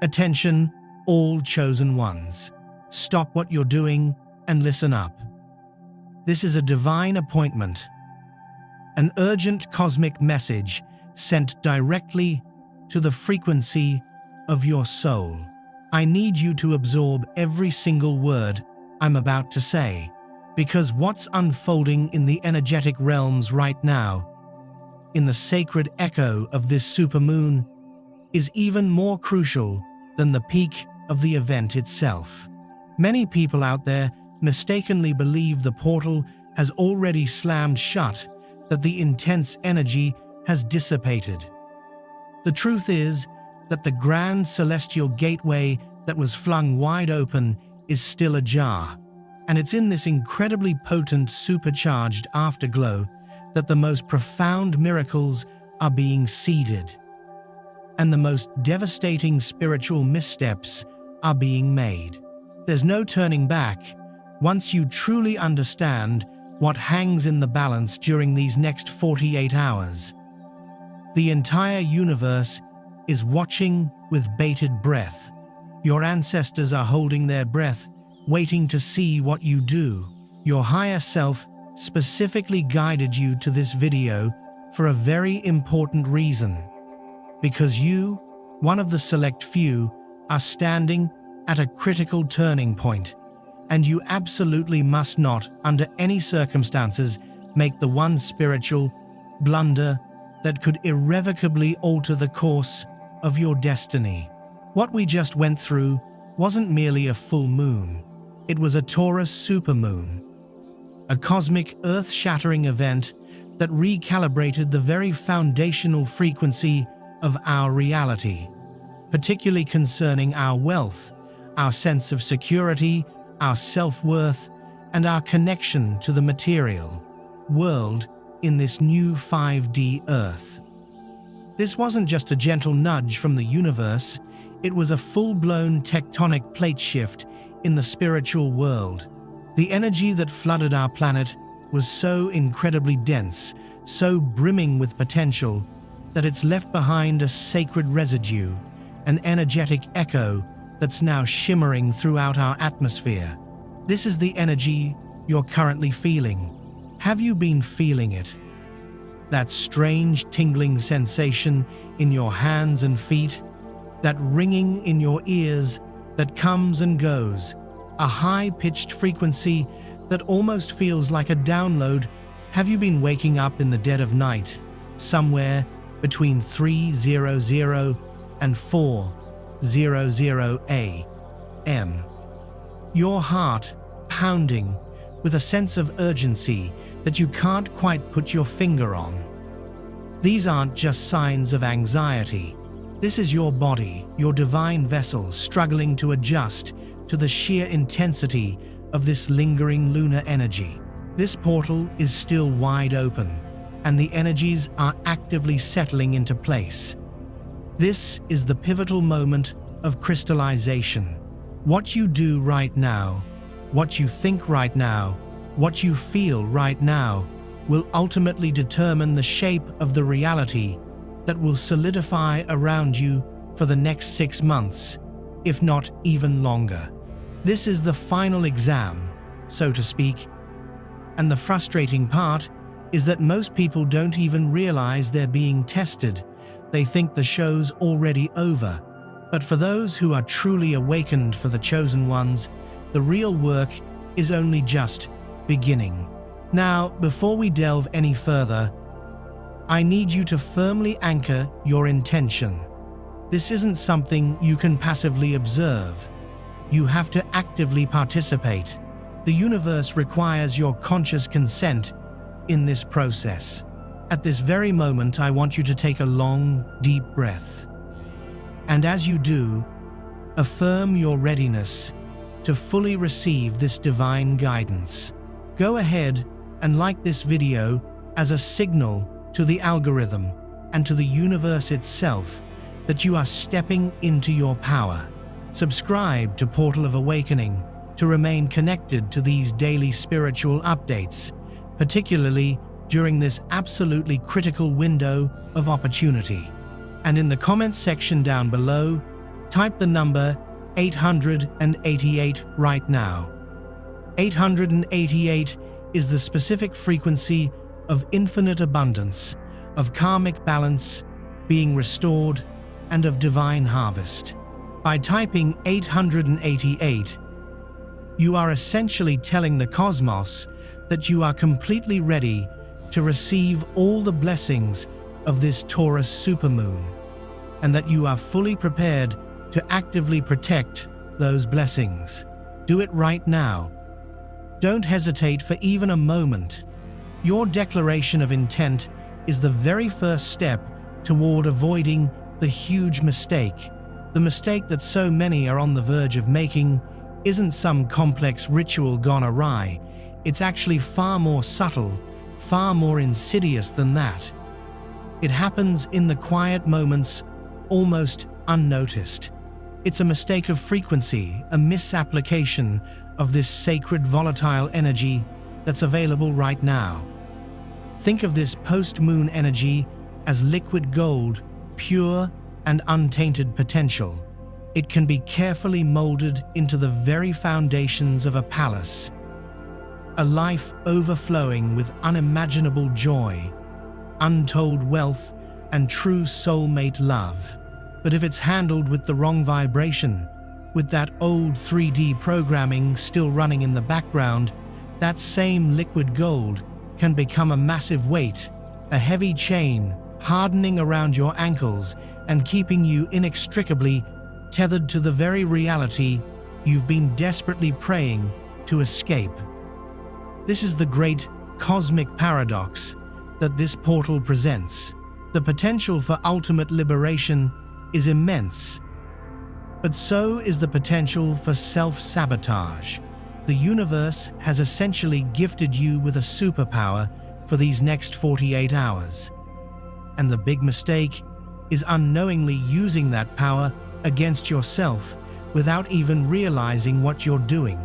Attention, all chosen ones. Stop what you're doing and listen up. This is a divine appointment, an urgent cosmic message sent directly to the frequency of your soul. I need you to absorb every single word I'm about to say, because what's unfolding in the energetic realms right now, in the sacred echo of this supermoon, is even more crucial than the peak of the event itself. Many people out there mistakenly believe the portal has already slammed shut, that the intense energy has dissipated. The truth is that the grand celestial gateway that was flung wide open is still ajar, and it's in this incredibly potent, supercharged afterglow that the most profound miracles are being seeded, and the most devastating spiritual missteps are being made. There's no turning back once you truly understand what hangs in the balance during these next 48 hours. The entire universe is watching with bated breath. Your ancestors are holding their breath, waiting to see what you do. Your higher self specifically guided you to this video for a very important reason. Because you, one of the select few, are standing at a critical turning point, and you absolutely must not, under any circumstances, make the one spiritual blunder that could irrevocably alter the course of your destiny. What we just went through wasn't merely a full moon, it was a Taurus supermoon, a cosmic, earth-shattering event that recalibrated the very foundational frequency of our reality, particularly concerning our wealth, our sense of security, our self-worth, and our connection to the material world in this new 5D Earth. This wasn't just a gentle nudge from the universe, it was a full-blown tectonic plate shift in the spiritual world. The energy that flooded our planet was so incredibly dense, so brimming with potential, that it's left behind a sacred residue, an energetic echo that's now shimmering throughout our atmosphere. This is the energy you're currently feeling. Have you been feeling it? That strange tingling sensation in your hands and feet, that ringing in your ears that comes and goes, a high-pitched frequency that almost feels like a download. Have you been waking up in the dead of night, somewhere between 3:00 and 4:00 a.m.? Your heart pounding with a sense of urgency that you can't quite put your finger on. These aren't just signs of anxiety. This is your body, your divine vessel, struggling to adjust to the sheer intensity of this lingering lunar energy. This portal is still wide open, and the energies are actively settling into place. This is the pivotal moment of crystallization. What you do right now, what you think right now, what you feel right now, will ultimately determine the shape of the reality that will solidify around you for the next 6 months, if not even longer. This is the final exam, so to speak, and the frustrating part is that most people don't even realize they're being tested. They think the show's already over. But for those who are truly awakened, for the chosen ones, the real work is only just beginning. Now, before we delve any further, I need you to firmly anchor your intention. This isn't something you can passively observe. You have to actively participate. The universe requires your conscious consent in this process. At this very moment, I want you to take a long, deep breath. And as you do, affirm your readiness to fully receive this divine guidance. Go ahead and like this video as a signal to the algorithm and to the universe itself that you are stepping into your power. Subscribe to Portal of Awakening to remain connected to these daily spiritual updates, particularly during this absolutely critical window of opportunity. And in the comments section down below, Type the number 888 right now. 888 is the specific frequency of infinite abundance, of karmic balance being restored, and of divine harvest. By typing 888, you are essentially telling the cosmos that you are completely ready to receive all the blessings of this Taurus supermoon, and that you are fully prepared to actively protect those blessings. Do it right now. Don't hesitate for even a moment. Your declaration of intent is the very first step toward avoiding the huge mistake. The mistake that so many are on the verge of making isn't some complex ritual gone awry. It's actually far more subtle, far more insidious than that. It happens in the quiet moments, almost unnoticed. It's a mistake of frequency, a misapplication of this sacred volatile energy that's available right now. Think of this post-moon energy as liquid gold, pure and untainted potential. It can be carefully molded into the very foundations of a palace, a life overflowing with unimaginable joy, untold wealth, and true soulmate love. But if it's handled with the wrong vibration, with that old 3D programming still running in the background, that same liquid gold can become a massive weight, a heavy chain, hardening around your ankles and keeping you inextricably tethered to the very reality you've been desperately praying to escape. This is the great cosmic paradox that this portal presents. The potential for ultimate liberation is immense, but so is the potential for self-sabotage. The universe has essentially gifted you with a superpower for these next 48 hours. And the big mistake is unknowingly using that power against yourself without even realizing what you're doing.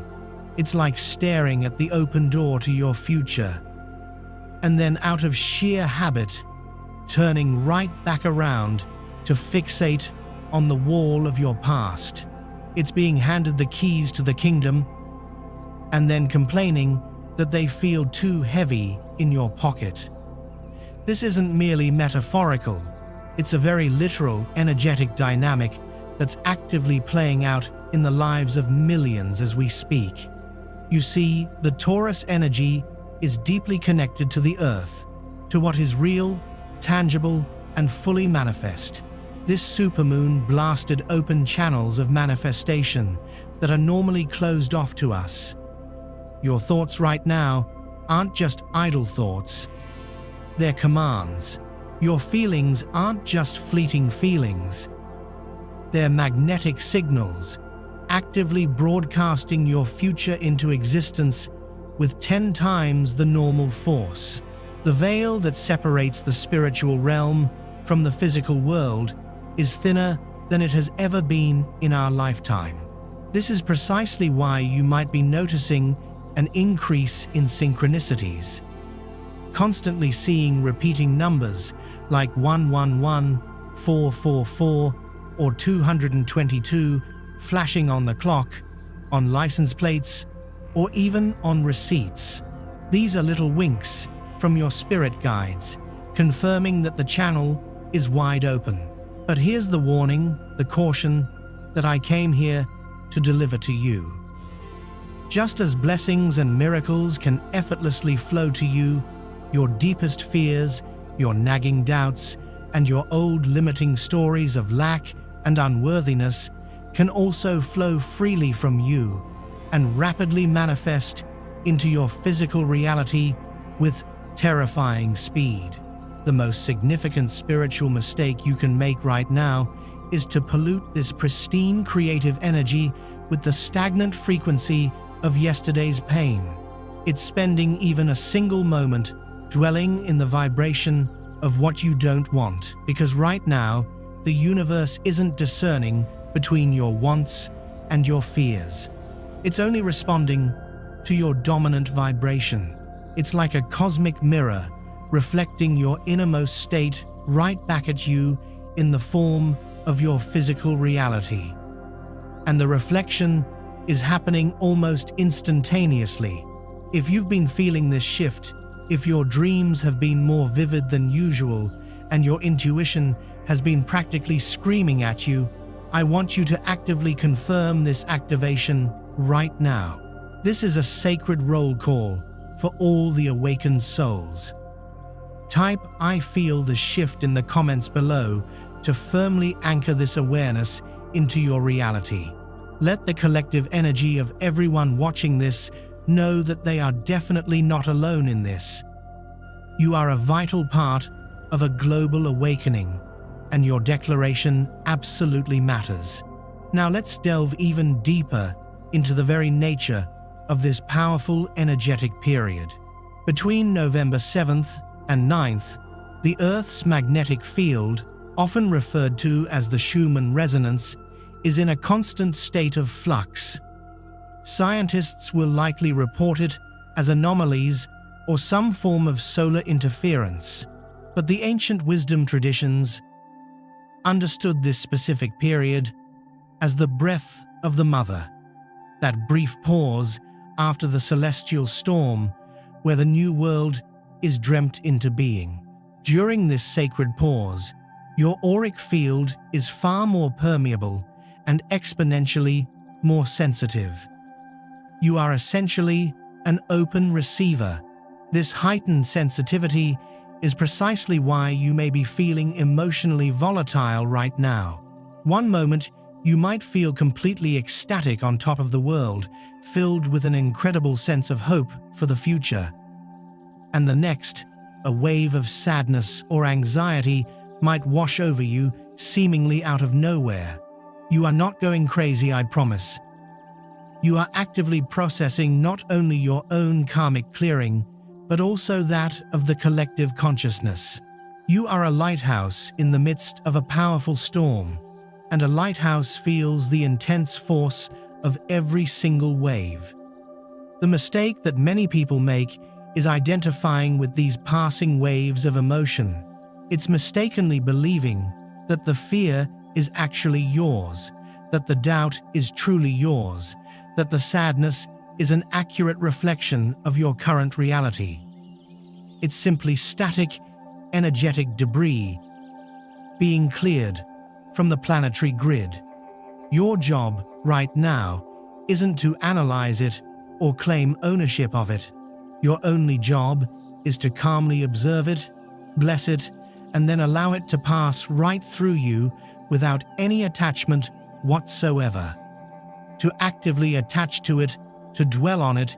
It's like staring at the open door to your future, and then out of sheer habit, turning right back around to fixate on the wall of your past. It's being handed the keys to the kingdom, and then complaining that they feel too heavy in your pocket. This isn't merely metaphorical. It's a very literal, energetic dynamic that's actively playing out in the lives of millions as we speak. You see, the Taurus energy is deeply connected to the earth, to what is real, tangible, and fully manifest. This supermoon blasted open channels of manifestation that are normally closed off to us. Your thoughts right now aren't just idle thoughts, they're commands. Your feelings aren't just fleeting feelings, they're magnetic signals, actively broadcasting your future into existence with 10 times the normal force. The veil that separates the spiritual realm from the physical world is thinner than it has ever been in our lifetime. This is precisely why you might be noticing an increase in synchronicities, constantly seeing repeating numbers like 111, 444, or 222 flashing on the clock, on license plates, or even on receipts. These are little winks from your spirit guides, confirming that the channel is wide open. But here's the warning, the caution that I came here to deliver to you. Just as blessings and miracles can effortlessly flow to you, your deepest fears, your nagging doubts, and your old limiting stories of lack and unworthiness can also flow freely from you and rapidly manifest into your physical reality with terrifying speed. The most significant spiritual mistake you can make right now is to pollute this pristine creative energy with the stagnant frequency of yesterday's pain. It's spending even a single moment dwelling in the vibration of what you don't want, because right now, the universe isn't discerning between your wants and your fears. It's only responding to your dominant vibration. It's like a cosmic mirror reflecting your innermost state right back at you in the form of your physical reality. and the reflection is happening almost instantaneously. If you've been feeling this shift, if your dreams have been more vivid than usual, and your intuition has been practically screaming at you, I want you to actively confirm this activation right now. This is a sacred roll call for all the awakened souls. Type "I feel the shift" in the comments below to firmly anchor this awareness into your reality. Let the collective energy of everyone watching this know that they are definitely not alone in this. You are a vital part of a global awakening, and your declaration absolutely matters. Now let's delve even deeper into the very nature of this powerful energetic period. Between November 7th and 9th, the Earth's magnetic field, often referred to as the Schumann resonance, is in a constant state of flux. Scientists will likely report it as anomalies or some form of solar interference, but the ancient wisdom traditions understood this specific period as the breath of the mother, that brief pause after the celestial storm where the new world is dreamt into being. During this sacred pause, your auric field is far more permeable and exponentially more sensitive. You are essentially an open receiver. This heightened sensitivity is precisely why you may be feeling emotionally volatile right now. One moment, you might feel completely ecstatic on top of the world, filled with an incredible sense of hope for the future. And the next, a wave of sadness or anxiety might wash over you, seemingly out of nowhere. You are not going crazy, I promise. You are actively processing not only your own karmic clearing, but also that of the collective consciousness. You are a lighthouse in the midst of a powerful storm, and a lighthouse feels the intense force of every single wave. The mistake that many people make is identifying with these passing waves of emotion. It's mistakenly believing that the fear is actually yours, that the doubt is truly yours, that the sadness is an accurate reflection of your current reality. It's simply static, energetic debris being cleared from the planetary grid. Your job right now isn't to analyze it or claim ownership of it. Your only job is to calmly observe it, bless it, and then allow it to pass right through you without any attachment whatsoever. To actively attach to it, to dwell on it,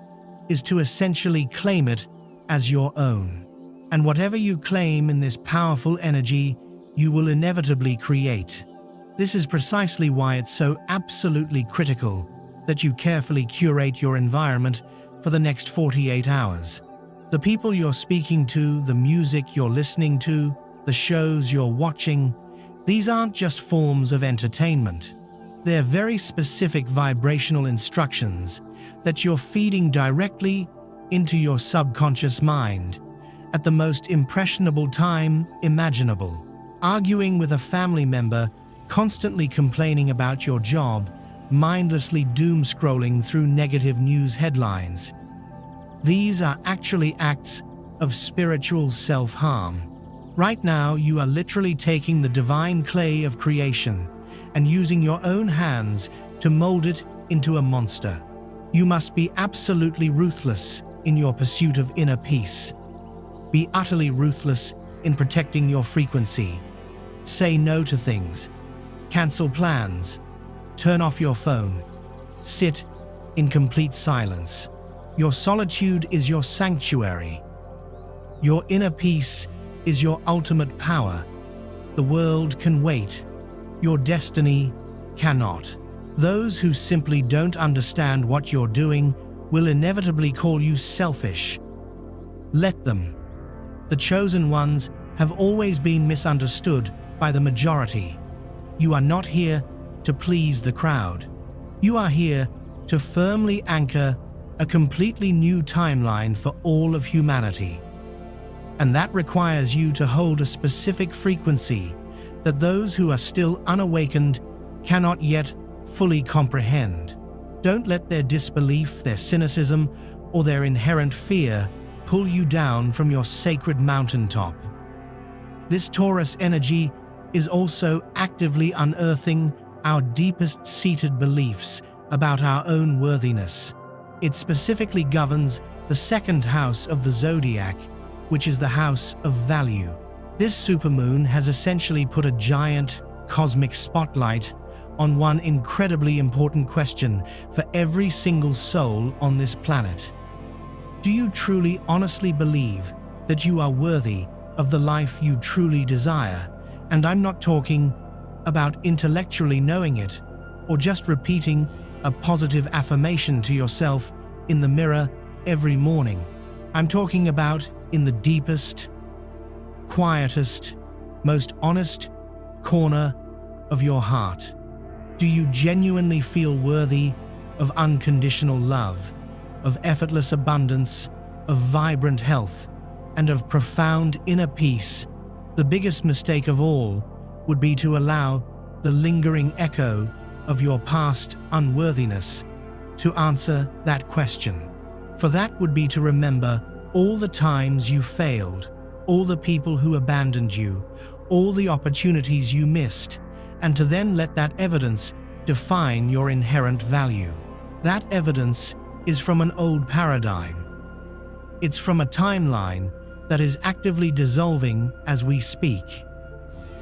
is to essentially claim it as your own. And whatever you claim in this powerful energy, you will inevitably create. This is precisely why it's so absolutely critical that you carefully curate your environment for the next 48 hours. The people you're speaking to, the music you're listening to, the shows you're watching, these aren't just forms of entertainment. They're very specific vibrational instructions that you're feeding directly into your subconscious mind at the most impressionable time imaginable. Arguing with a family member, constantly complaining about your job, mindlessly doom-scrolling through negative news headlines. These are actually acts of spiritual self-harm. Right now, you are literally taking the divine clay of creation and using your own hands to mold it into a monster. You must be absolutely ruthless in your pursuit of inner peace. Be utterly ruthless in protecting your frequency. Say no to things. Cancel plans. Turn off your phone. Sit in complete silence. Your solitude is your sanctuary. Your inner peace is your ultimate power. The world can wait. Your destiny cannot. Those who simply don't understand what you're doing will inevitably call you selfish. Let them. The chosen ones have always been misunderstood by the majority. You are not here to please the crowd. You are here to firmly anchor a completely new timeline for all of humanity. And that requires you to hold a specific frequency that those who are still unawakened cannot yet fully comprehend. Don't let their disbelief, their cynicism, or their inherent fear pull you down from your sacred mountaintop. This Taurus energy is also actively unearthing our deepest-seated beliefs about our own worthiness. It specifically governs the second house of the zodiac, which is the house of value. This supermoon has essentially put a giant cosmic spotlight on one incredibly important question for every single soul on this planet. Do you truly honestly believe that you are worthy of the life you truly desire? And I'm not talking about intellectually knowing it or just repeating a positive affirmation to yourself in the mirror every morning. I'm talking about in the deepest, quietest, most honest corner of your heart. Do you genuinely feel worthy of unconditional love, of effortless abundance, of vibrant health, and of profound inner peace? The biggest mistake of all would be to allow the lingering echo of your past unworthiness to answer that question. For that would be to remember all the times you failed, all the people who abandoned you, all the opportunities you missed, and to then let that evidence define your inherent value. That evidence is from an old paradigm. It's from a timeline that is actively dissolving as we speak.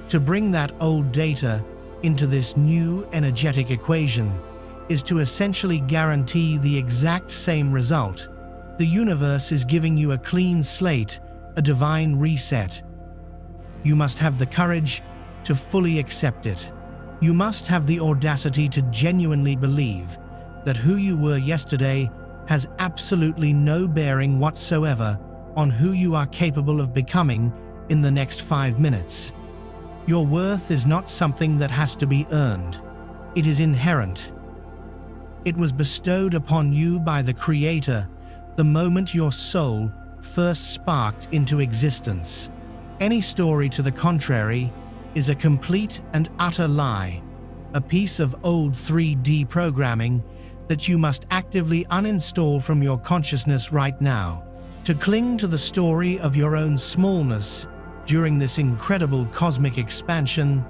To bring that old data into this new energetic equation is to essentially guarantee the exact same result. The universe is giving you a clean slate, a divine reset. You must have the courage to fully accept it. You must have the audacity to genuinely believe that who you were yesterday has absolutely no bearing whatsoever on who you are capable of becoming in the next 5 minutes. Your worth is not something that has to be earned. It is inherent. It was bestowed upon you by the Creator the moment your soul first sparked into existence. Any story to the contrary is a complete and utter lie, a piece of old 3D programming that you must actively uninstall from your consciousness right now. To cling to the story of your own smallness during this incredible cosmic expansion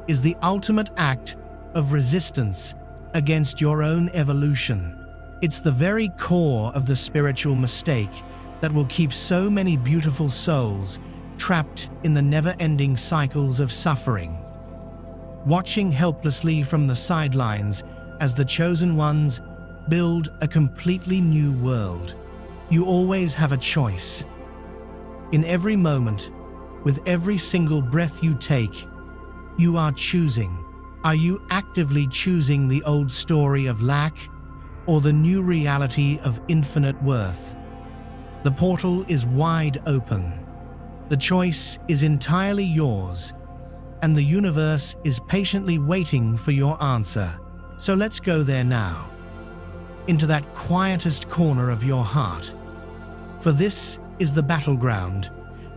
is the ultimate act of resistance against your own evolution. It's the very core of the spiritual mistake that will keep so many beautiful souls trapped in the never-ending cycles of suffering. Watching helplessly from the sidelines as the chosen ones build a completely new world. You always have a choice. In every moment, with every single breath you take, you are choosing. Are you actively choosing the old story of lack or the new reality of infinite worth? The portal is wide open. The choice is entirely yours, and the universe is patiently waiting for your answer. So let's go there now, into that quietest corner of your heart. For this is the battleground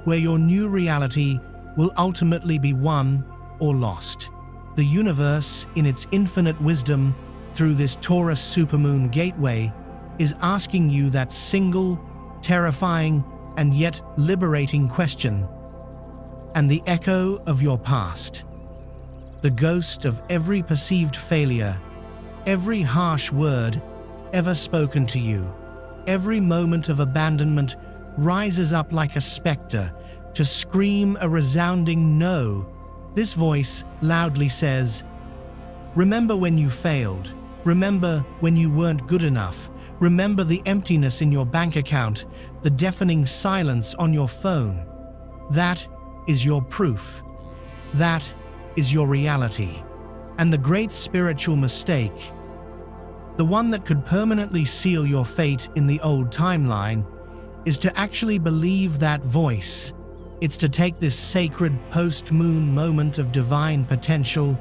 where your new reality will ultimately be won or lost. The universe, in its infinite wisdom, through this Taurus supermoon gateway, is asking you that single, terrifying, and yet liberating question. And the echo of your past, the ghost of every perceived failure, every harsh word ever spoken to you, every moment of abandonment rises up like a specter to scream a resounding no. This voice loudly says, remember when you failed. Remember when you weren't good enough. Remember the emptiness in your bank account, the deafening silence on your phone. That is your proof. That is your reality. And the great spiritual mistake, the one that could permanently seal your fate in the old timeline, is to actually believe that voice. It's to take this sacred post-moon moment of divine potential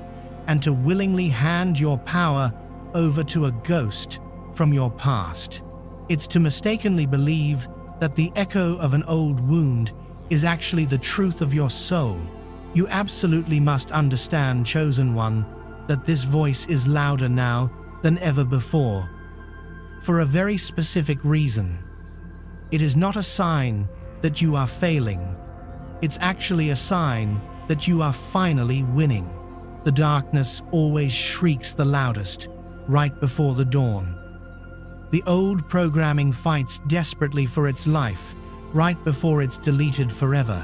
and to willingly hand your power over to a ghost from your past. It's to mistakenly believe that the echo of an old wound is actually the truth of your soul. You absolutely must understand, chosen one, that this voice is louder now than ever before, for a very specific reason. It is not a sign that you are failing. It's actually a sign that you are finally winning. The darkness always shrieks the loudest, right before the dawn. The old programming fights desperately for its life, right before it's deleted forever.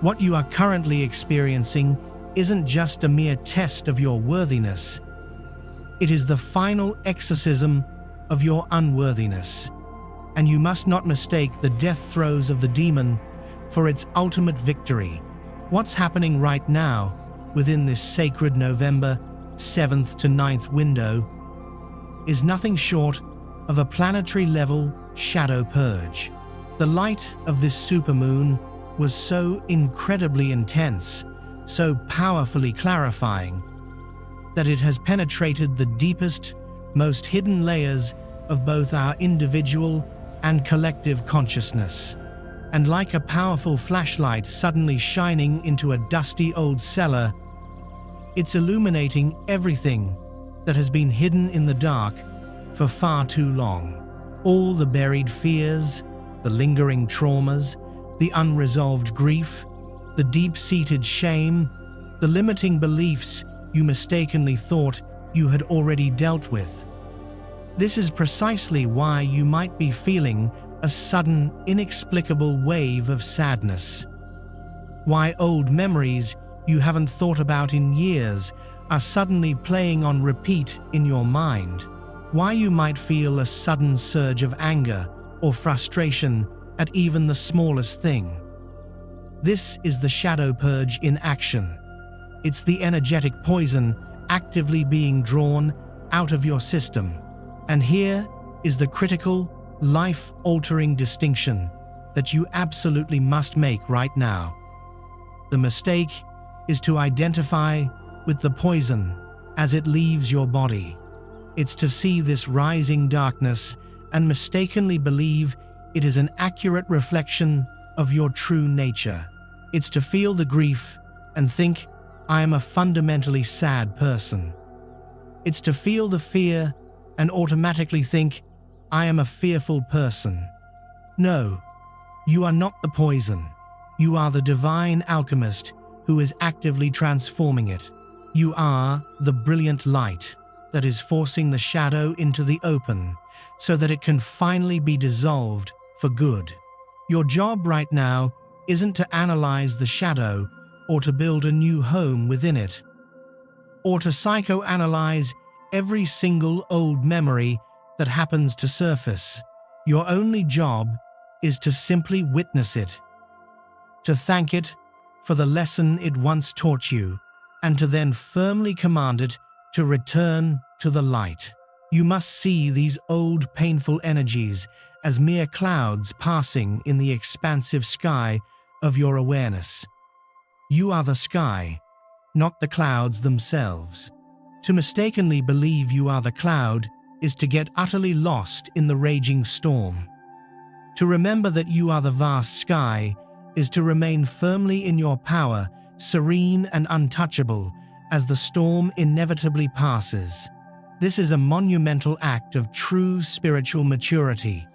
What you are currently experiencing isn't just a mere test of your worthiness. It is the final exorcism of your unworthiness. And you must not mistake the death throes of the demon for its ultimate victory. What's happening right now within this sacred November 7th to 9th window is nothing short of a planetary-level shadow purge. The light of this supermoon was so incredibly intense, so powerfully clarifying, that it has penetrated the deepest, most hidden layers of both our individual and collective consciousness. And like a powerful flashlight suddenly shining into a dusty old cellar, it's illuminating everything that has been hidden in the dark for far too long. All the buried fears, the lingering traumas, the unresolved grief, the deep-seated shame, the limiting beliefs you mistakenly thought you had already dealt with. This is precisely why you might be feeling a sudden, inexplicable wave of sadness. Why old memories you haven't thought about in years are suddenly playing on repeat in your mind. Why you might feel a sudden surge of anger or frustration at even the smallest thing. This is the shadow purge in action. It's the energetic poison actively being drawn out of your system. And here is the critical, life-altering distinction that you absolutely must make right now. The mistake is to identify with the poison as it leaves your body. It's to see this rising darkness and mistakenly believe it is an accurate reflection of your true nature. It's to feel the grief and think, I am a fundamentally sad person. It's to feel the fear and automatically think, I am a fearful person. No, you are not the poison. You are the divine alchemist who is actively transforming it. You are the brilliant light that is forcing the shadow into the open so that it can finally be dissolved for good. Your job right now isn't to analyze the shadow or to build a new home within it, or to psychoanalyze every single old memory that happens to surface. Your only job is to simply witness it, to thank it for the lesson it once taught you, and to then firmly command it to return to the light. You must see these old painful energies as mere clouds passing in the expansive sky of your awareness. You are the sky, not the clouds themselves. To mistakenly believe you are the cloud is to get utterly lost in the raging storm. To remember that you are the vast sky is to remain firmly in your power, serene and untouchable, as the storm inevitably passes. This is a monumental act of true spiritual maturity.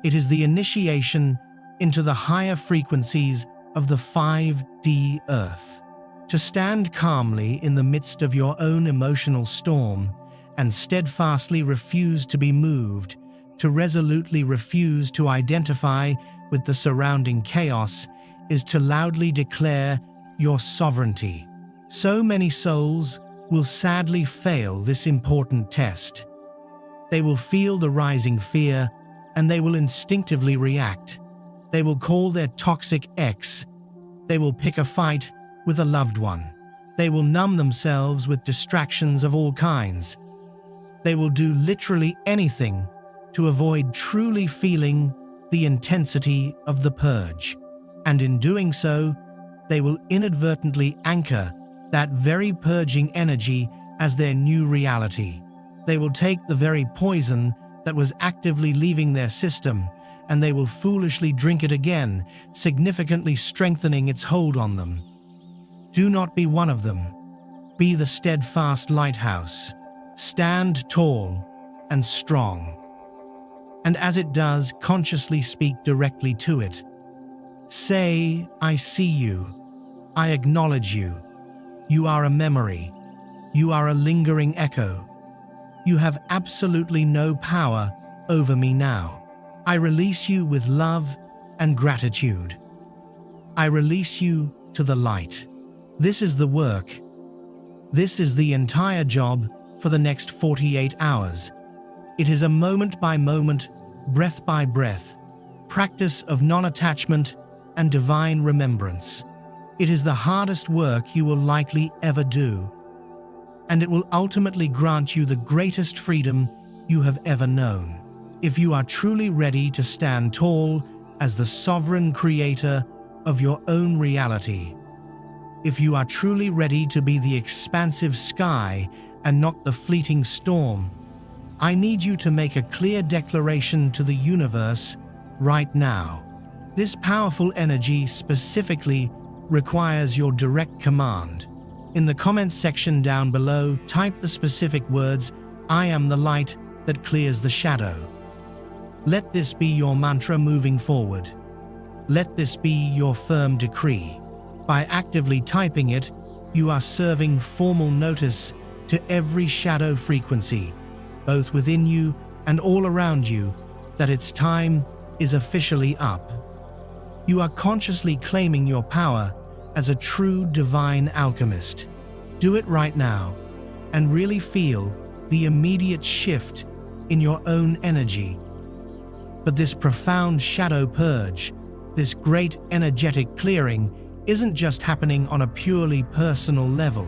It is the initiation into the higher frequencies of the 5D Earth. To stand calmly in the midst of your own emotional storm and steadfastly refuse to be moved, to resolutely refuse to identify with the surrounding chaos, is to loudly declare your sovereignty. So many souls will sadly fail this important test. They will feel the rising fear and they will instinctively react. They will call their toxic ex. They will pick a fight with a loved one. They will numb themselves with distractions of all kinds. They will do literally anything to avoid truly feeling the intensity of the purge. And in doing so, they will inadvertently anchor that very purging energy as their new reality. They will take the very poison that was actively leaving their system, and they will foolishly drink it again, significantly strengthening its hold on them. Do not be one of them. Be the steadfast lighthouse. Stand tall and strong. And as it does, consciously speak directly to it. Say, I see you. I acknowledge you. You are a memory. You are a lingering echo. You have absolutely no power over me now. I release you with love and gratitude. I release you to the light. This is the work. This is the entire job for the next 48 hours. It is a moment-by-moment, breath-by-breath practice of non-attachment and divine remembrance. It is the hardest work you will likely ever do, and it will ultimately grant you the greatest freedom you have ever known. If you are truly ready to stand tall as the sovereign creator of your own reality, if you are truly ready to be the expansive sky and not the fleeting storm, I need you to make a clear declaration to the universe right now. This powerful energy specifically requires your direct command. In the comments section down below, type the specific words, I am the light that clears the shadow. Let this be your mantra moving forward. Let this be your firm decree. By actively typing it, you are serving formal notice to every shadow frequency, both within you and all around you, that its time is officially up. You are consciously claiming your power as a true divine alchemist. Do it right now and really feel the immediate shift in your own energy. But this profound shadow purge, this great energetic clearing, isn't just happening on a purely personal level.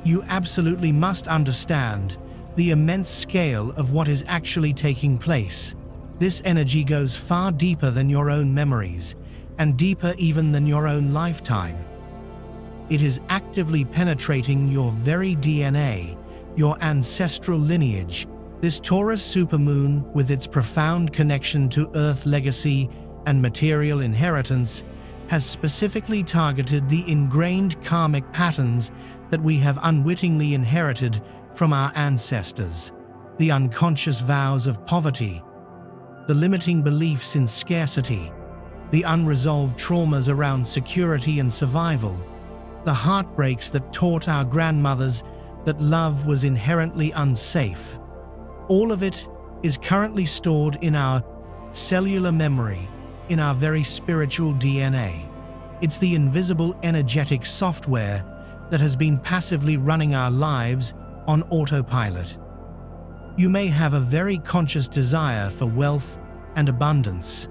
You absolutely must understand the immense scale of what is actually taking place. This energy goes far deeper than your own memories, and deeper even than your own lifetime. It is actively penetrating your very DNA, your ancestral lineage. This Taurus supermoon, with its profound connection to Earth legacy and material inheritance, has specifically targeted the ingrained karmic patterns that we have unwittingly inherited from our ancestors. The unconscious vows of poverty, the limiting beliefs in scarcity, the unresolved traumas around security and survival, the heartbreaks that taught our grandmothers that love was inherently unsafe. All of it is currently stored in our cellular memory, in our very spiritual DNA. It's the invisible energetic software that has been passively running our lives on autopilot. You may have a very conscious desire for wealth and abundance,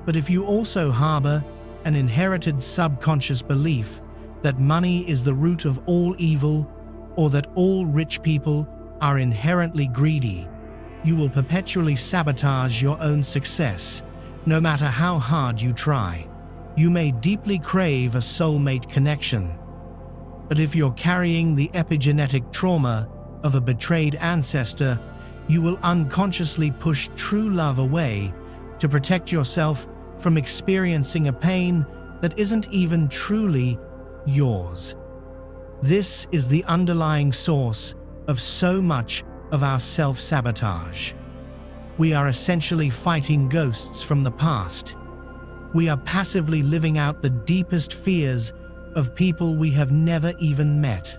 but if you also harbor an inherited subconscious belief that money is the root of all evil, or that all rich people are inherently greedy, you will perpetually sabotage your own success, no matter how hard you try. You may deeply crave a soulmate connection, but if you're carrying the epigenetic trauma of a betrayed ancestor, you will unconsciously push true love away to protect yourself from experiencing a pain that isn't even truly yours. This is the underlying source of so much of our self-sabotage. We are essentially fighting ghosts from the past. We are passively living out the deepest fears of people we have never even met.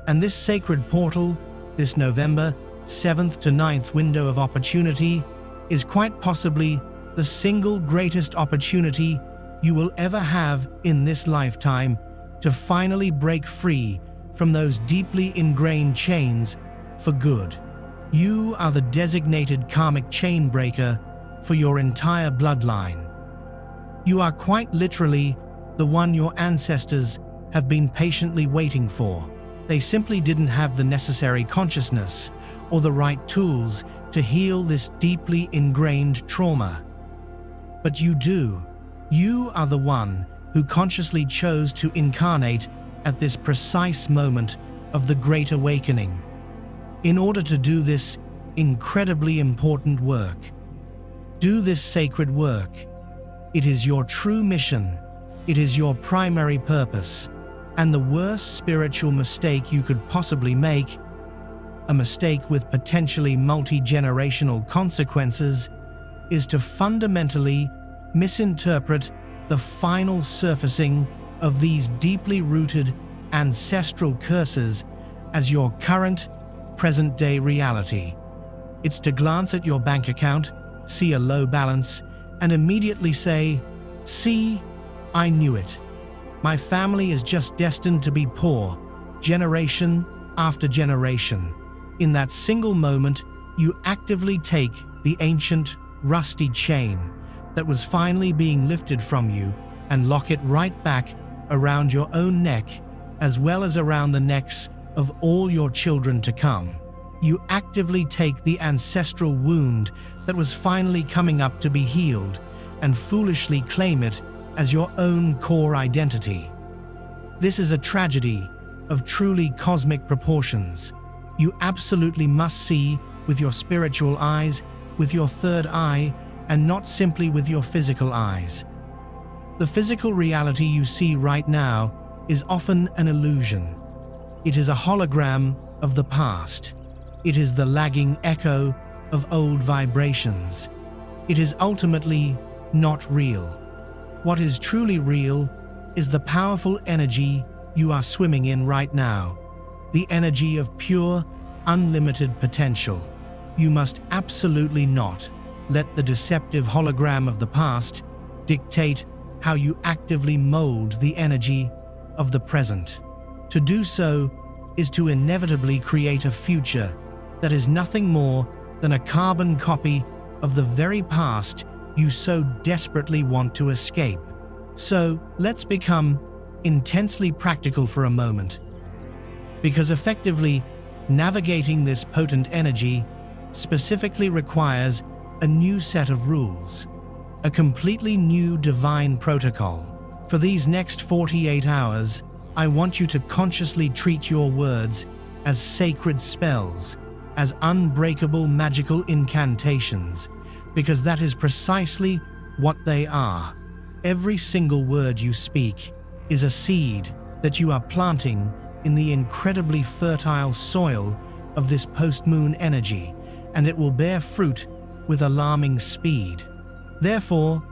And this sacred portal, this November 7th to 9th window of opportunity, is quite possibly the single greatest opportunity you will ever have in this lifetime to finally break free from those deeply ingrained chains for good. You are the designated karmic chain breaker for your entire bloodline. You are quite literally the one your ancestors have been patiently waiting for. They simply didn't have the necessary consciousness or the right tools to heal this deeply ingrained trauma. But you do. You are the one who consciously chose to incarnate at this precise moment of the Great Awakening, in order to do this incredibly important work. Do this sacred work. It is your true mission. It is your primary purpose. And the worst spiritual mistake you could possibly make, a mistake with potentially multi-generational consequences, is to fundamentally misinterpret the final surfacing of these deeply rooted ancestral curses as your current, present-day reality. It's to glance at your bank account, see a low balance, and immediately say, "See, I knew it. My family is just destined to be poor, generation after generation." In that single moment, you actively take the ancient, rusty chain that was finally being lifted from you and lock it right back around your own neck, as well as around the necks of all your children to come. You actively take the ancestral wound that was finally coming up to be healed and foolishly claim it as your own core identity. This is a tragedy of truly cosmic proportions. You absolutely must see with your spiritual eyes, with your third eye, and not simply with your physical eyes. The physical reality you see right now is often an illusion. It is a hologram of the past. It is the lagging echo of old vibrations. It is ultimately not real. What is truly real is the powerful energy you are swimming in right now, the energy of pure, unlimited potential. You must absolutely not let the deceptive hologram of the past dictate how you actively mold the energy of the present. To do so is to inevitably create a future that is nothing more than a carbon copy of the very past you so desperately want to escape. So let's become intensely practical for a moment, because effectively navigating this potent energy specifically requires a new set of rules, a completely new divine protocol. For these next 48 hours, I want you to consciously treat your words as sacred spells, as unbreakable magical incantations, because that is precisely what they are. Every single word you speak is a seed that you are planting in the incredibly fertile soil of this post-moon energy, and it will bear fruit with alarming speed. Therefore,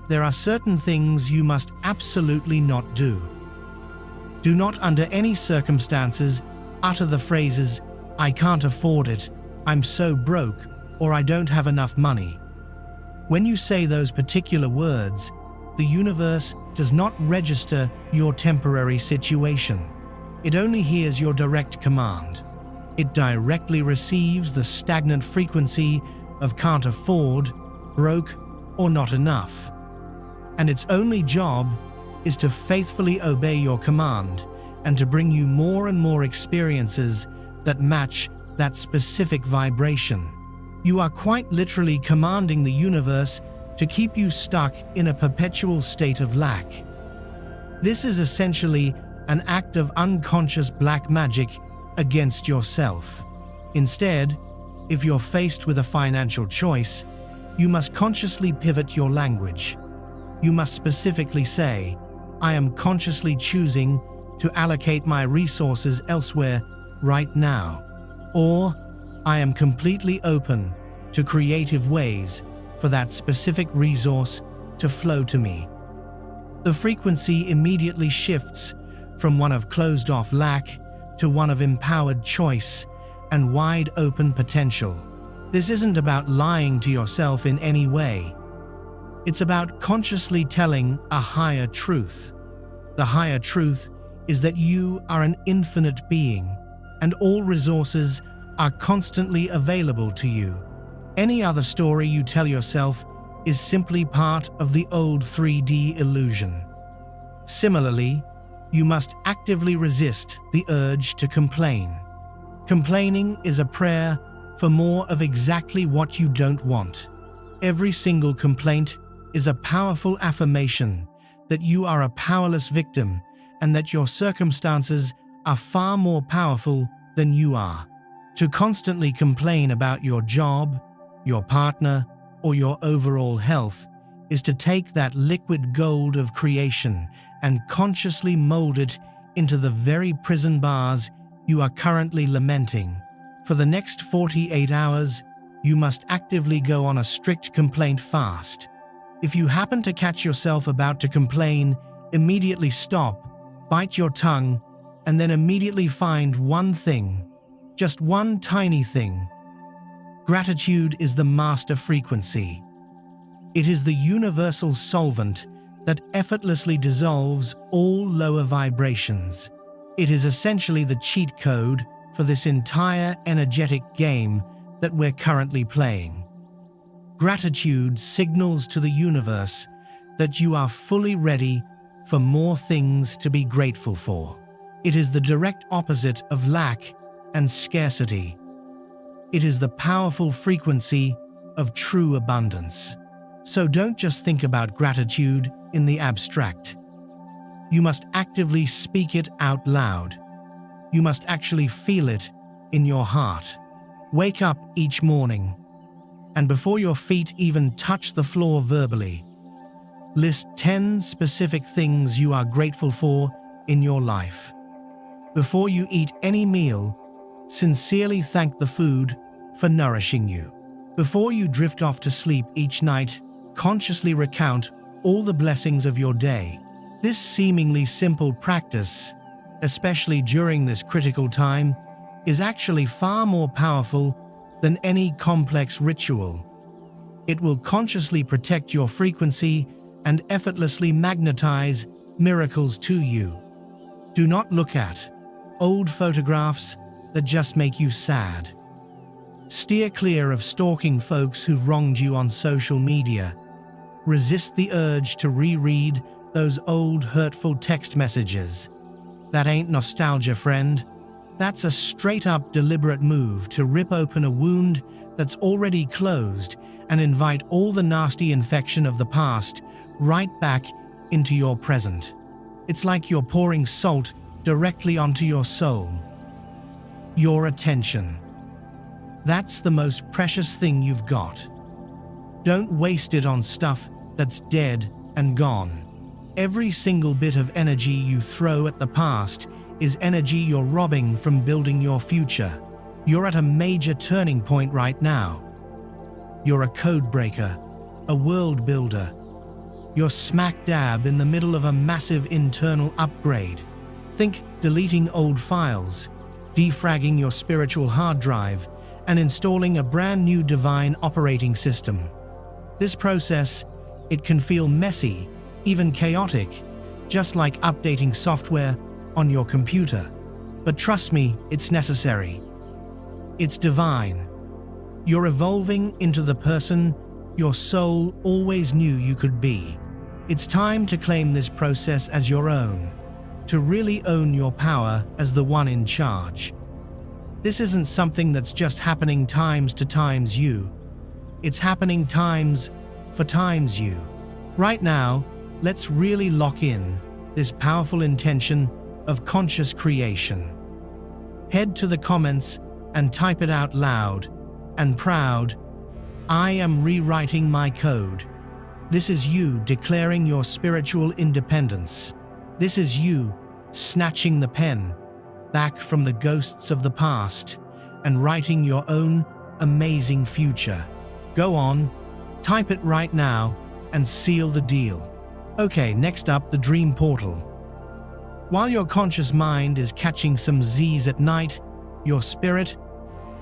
there are certain things you must absolutely not do. Do not under any circumstances utter the phrases, "I can't afford it," "I'm so broke," or "I don't have enough money." When you say those particular words, the universe does not register your temporary situation. It only hears your direct command. It directly receives the stagnant frequency of "can't afford," "broke," or "not enough." And its only job is to faithfully obey your command and to bring you more and more experiences that match that specific vibration. You are quite literally commanding the universe to keep you stuck in a perpetual state of lack. This is essentially an act of unconscious black magic against yourself. Instead, if you're faced with a financial choice, you must consciously pivot your language. You must specifically say, "I am consciously choosing to allocate my resources elsewhere right now," or "I am completely open to creative ways for that specific resource to flow to me." The frequency immediately shifts from one of closed-off lack to one of empowered choice and wide-open potential. This isn't about lying to yourself in any way. It's about consciously telling a higher truth. The higher truth is that you are an infinite being, and all resources are constantly available to you. Any other story you tell yourself is simply part of the old 3D illusion. Similarly, you must actively resist the urge to complain. Complaining is a prayer for more of exactly what you don't want. Every single complaint is a powerful affirmation that you are a powerless victim and that your circumstances are far more powerful than you are. To constantly complain about your job, your partner, or your overall health is to take that liquid gold of creation and consciously mold it into the very prison bars you are currently lamenting. For the next 48 hours, you must actively go on a strict complaint fast. If you happen to catch yourself about to complain, immediately stop, bite your tongue, and then immediately find one thing, just one tiny thing. Gratitude is the master frequency. It is the universal solvent that effortlessly dissolves all lower vibrations. It is essentially the cheat code for this entire energetic game that we're currently playing. Gratitude signals to the universe that you are fully ready for more things to be grateful for. It is the direct opposite of lack and scarcity. It is the powerful frequency of true abundance. So don't just think about gratitude in the abstract. You must actively speak it out loud. You must actually feel it in your heart. Wake up each morning, and before your feet even touch the floor verbally, list 10 specific things you are grateful for in your life. Before you eat any meal, sincerely thank the food for nourishing you. Before you drift off to sleep each night, consciously recount all the blessings of your day. This seemingly simple practice, especially during this critical time, is actually far more powerful than any complex ritual. It will consciously protect your frequency and effortlessly magnetize miracles to you. Do not look at old photographs that just make you sad. Steer clear of stalking folks who've wronged you on social media. Resist the urge to reread those old hurtful text messages. That ain't nostalgia, friend. That's a straight-up deliberate move to rip open a wound that's already closed and invite all the nasty infection of the past right back into your present. It's like you're pouring salt directly onto your soul. Your attention. That's the most precious thing you've got. Don't waste it on stuff that's dead and gone. Every single bit of energy you throw at the past is energy you're robbing from building your future. You're at a major turning point right now. You're a code breaker, a world builder. You're smack dab in the middle of a massive internal upgrade. Think deleting old files, defragging your spiritual hard drive, and installing a brand new divine operating system. This process, it can feel messy, even chaotic, just like updating software on your computer. But trust me, it's necessary. It's divine. You're evolving into the person your soul always knew you could be. It's time to claim this process as your own, to really own your power as the one in charge. This isn't something that's just happening times to times you. It's happening times for times you. Right now, let's really lock in this powerful intention of conscious creation. Head to the comments and type it out loud and proud. I am rewriting my code. This is you declaring your spiritual independence. This is you snatching the pen back from the ghosts of the past and writing your own amazing future. Go on, type it right now and seal the deal. Okay, next up, the dream portal. While your conscious mind is catching some Z's at night, your spirit,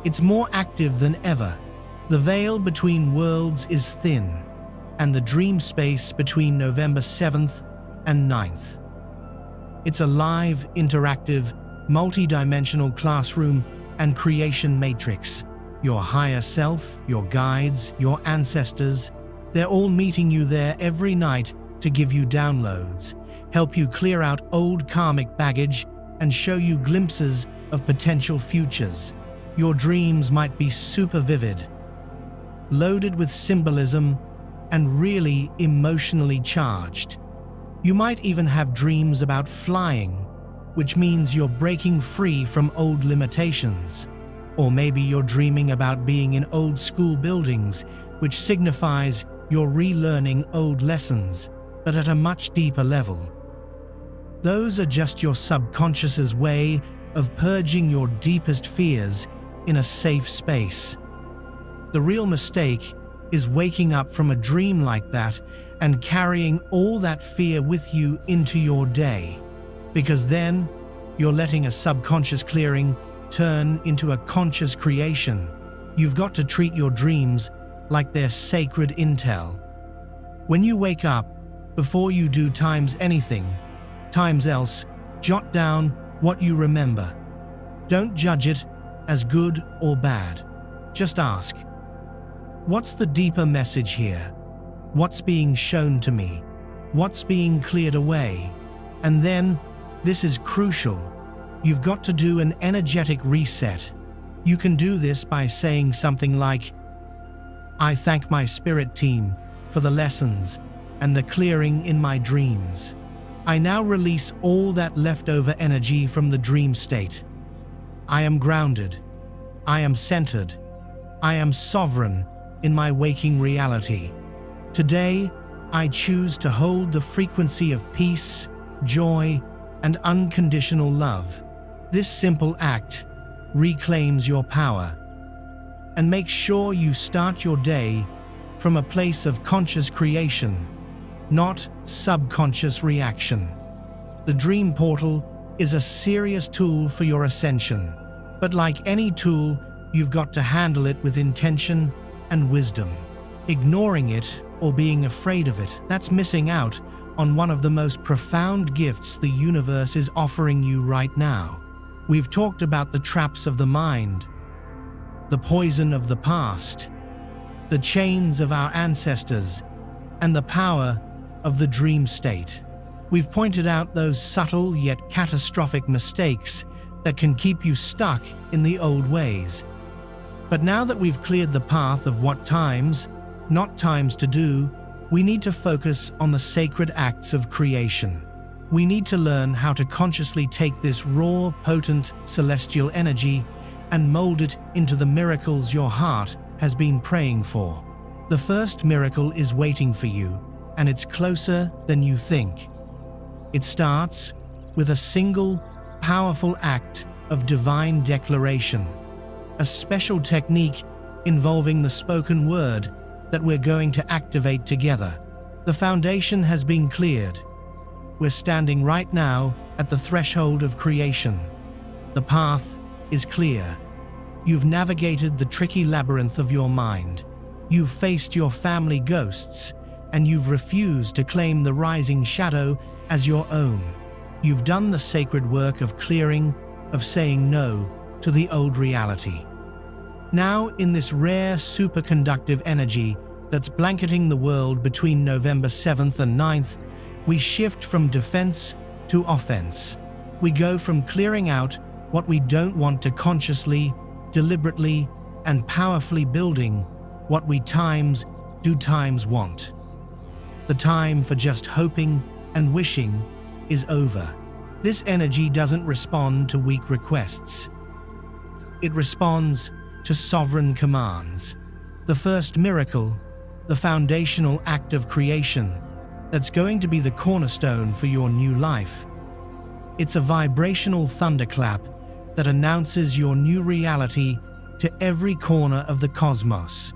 it's more active than ever. The veil between worlds is thin, and the dream space between November 7th and 9th. It's a live, interactive, multi-dimensional classroom and creation matrix. Your higher self, your guides, your ancestors, they're all meeting you there every night to give you downloads, help you clear out old karmic baggage, and show you glimpses of potential futures. Your dreams might be super vivid, loaded with symbolism, and really emotionally charged. You might even have dreams about flying, which means you're breaking free from old limitations. Or maybe you're dreaming about being in old school buildings, which signifies you're relearning old lessons, but at a much deeper level. Those are just your subconscious's way of purging your deepest fears in a safe space. The real mistake is waking up from a dream like that and carrying all that fear with you into your day, because then you're letting a subconscious clearing turn into a conscious creation. You've got to treat your dreams like they're sacred intel. When you wake up, before you do times anything, times else, jot down what you remember. Don't judge it as good or bad. Just ask, what's the deeper message here? What's being shown to me? What's being cleared away? And then, this is crucial, you've got to do an energetic reset. You can do this by saying something like, I thank my spirit team for the lessons and the clearing in my dreams. I now release all that leftover energy from the dream state. I am grounded. I am centered. I am sovereign in my waking reality. Today, I choose to hold the frequency of peace, joy, and unconditional love. This simple act reclaims your power and makes sure you start your day from a place of conscious creation, not subconscious reaction. The dream portal is a serious tool for your ascension, but like any tool, you've got to handle it with intention and wisdom. Ignoring it or being afraid of it, that's missing out on one of the most profound gifts the universe is offering you right now. We've talked about the traps of the mind, the poison of the past, the chains of our ancestors, and the power of the dream state. We've pointed out those subtle yet catastrophic mistakes that can keep you stuck in the old ways. But now that we've cleared the path of what times, not times to do, we need to focus on the sacred acts of creation. We need to learn how to consciously take this raw, potent, celestial energy and mold it into the miracles your heart has been praying for. The first miracle is waiting for you, and it's closer than you think. It starts with a single, powerful act of divine declaration, a special technique involving the spoken word that we're going to activate together. The foundation has been cleared. We're standing right now at the threshold of creation. The path is clear. You've navigated the tricky labyrinth of your mind. You've faced your family ghosts, and you've refused to claim the rising shadow as your own. You've done the sacred work of clearing, of saying no to the old reality. Now, in this rare superconductive energy that's blanketing the world between November 7th and 9th, we shift from defense to offense. We go from clearing out what we don't want to consciously, deliberately, and powerfully building what we times want. The time for just hoping and wishing is over. This energy doesn't respond to weak requests. It responds to sovereign commands. The first miracle, the foundational act of creation, that's going to be the cornerstone for your new life. It's a vibrational thunderclap that announces your new reality to every corner of the cosmos.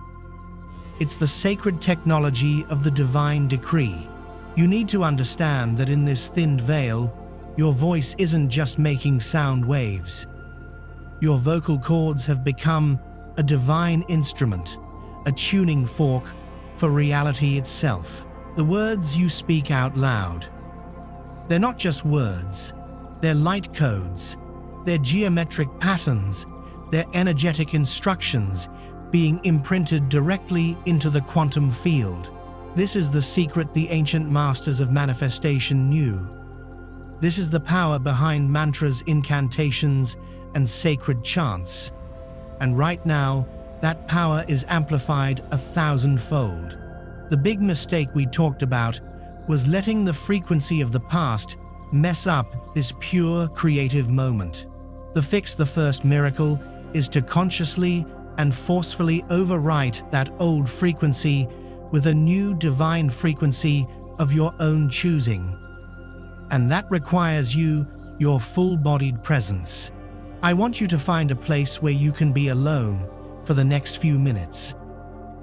It's the sacred technology of the divine decree. You need to understand that in this thinned veil, your voice isn't just making sound waves. Your vocal cords have become a divine instrument, a tuning fork for reality itself. The words you speak out loud, they're not just words, they're light codes, they're geometric patterns, they're energetic instructions being imprinted directly into the quantum field. This is the secret the ancient masters of manifestation knew. This is the power behind mantras, incantations, and sacred chants. And right now, that power is amplified 1,000-fold. The big mistake we talked about was letting the frequency of the past mess up this pure creative moment. The fix, the first miracle, is to consciously and forcefully overwrite that old frequency with a new divine frequency of your own choosing. And that requires your full-bodied presence. I want you to find a place where you can be alone for the next few minutes.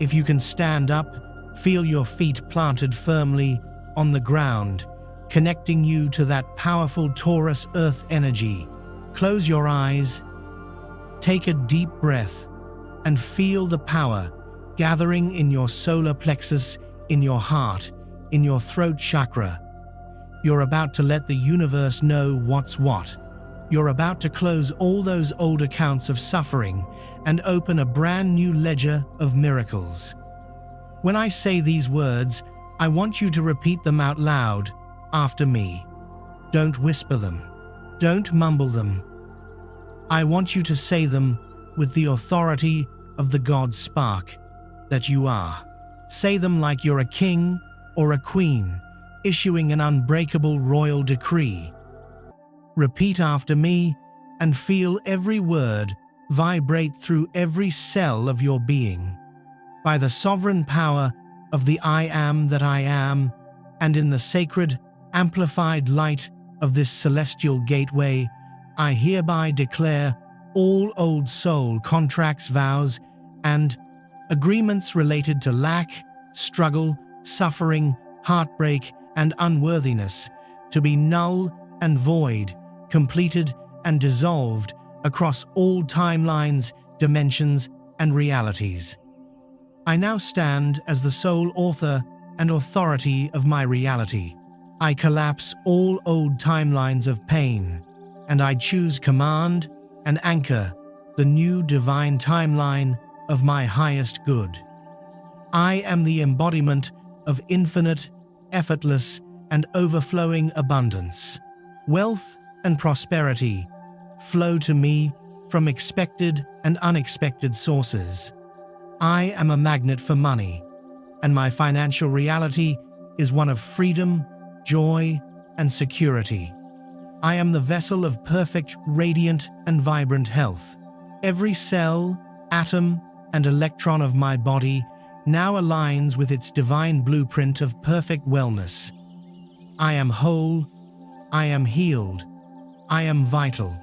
If you can stand up, feel your feet planted firmly on the ground, connecting you to that powerful Taurus earth energy. Close your eyes, take a deep breath, and feel the power gathering in your solar plexus, in your heart, in your throat chakra. You're about to let the universe know what's what. You're about to close all those old accounts of suffering and open a brand new ledger of miracles. When I say these words, I want you to repeat them out loud after me. Don't whisper them. Don't mumble them. I want you to say them with the authority of the God spark that you are. Say them like you're a king or a queen, issuing an unbreakable royal decree. Repeat after me and feel every word vibrate through every cell of your being. By the sovereign power of the I am that I am, and in the sacred, amplified light of this celestial gateway, I hereby declare all old soul contracts, vows, and agreements related to lack, struggle, suffering, heartbreak, and unworthiness to be null and void, completed and dissolved across all timelines, dimensions, and realities. I now stand as the sole author and authority of my reality. I collapse all old timelines of pain, and I choose command and anchor the new divine timeline of my highest good. I am the embodiment of infinite, effortless, and overflowing abundance. Wealth and prosperity flow to me from expected and unexpected sources. I am a magnet for money, and my financial reality is one of freedom, joy, and security. I am the vessel of perfect, radiant, and vibrant health. Every cell, atom, and electron of my body now aligns with its divine blueprint of perfect wellness. I am whole, I am healed, I am vital.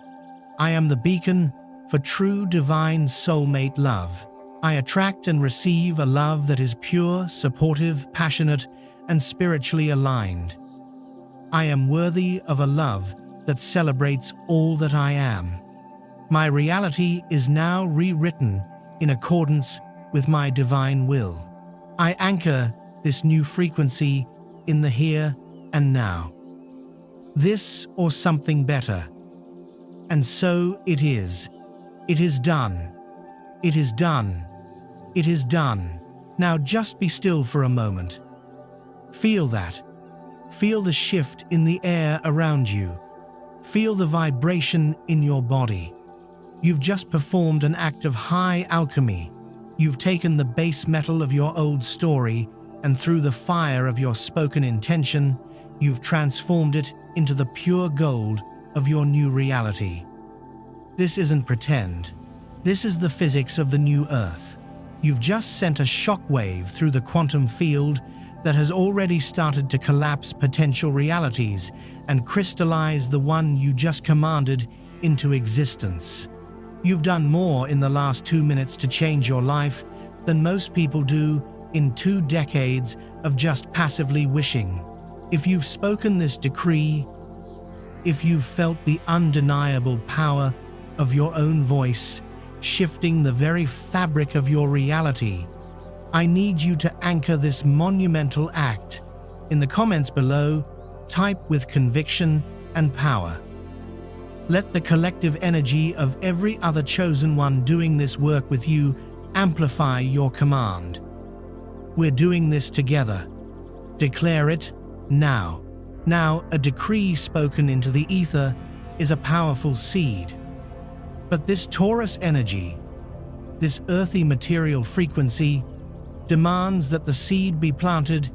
I am the beacon for true divine soulmate love. I attract and receive a love that is pure, supportive, passionate, and spiritually aligned. I am worthy of a love that celebrates all that I am. My reality is now rewritten in accordance with my divine will. I anchor this new frequency in the here and now. This or something better. And so it is. It is done. It is done. It is done. Now just be still for a moment. Feel that. Feel the shift in the air around you. Feel the vibration in your body. You've just performed an act of high alchemy. You've taken the base metal of your old story, and through the fire of your spoken intention, you've transformed it into the pure gold of your new reality. This isn't pretend. This is the physics of the new Earth. You've just sent a shockwave through the quantum field that has already started to collapse potential realities and crystallize the one you just commanded into existence. You've done more in the last 2 minutes to change your life than most people do in 2 decades of just passively wishing. If you've spoken this decree, if you've felt the undeniable power of your own voice shifting the very fabric of your reality, I need you to anchor this monumental act. In the comments below, type with conviction and power. Let the collective energy of every other chosen one doing this work with you amplify your command. We're doing this together. Declare it now. Now, a decree spoken into the ether is a powerful seed. But this Taurus energy, this earthy material frequency, demands that the seed be planted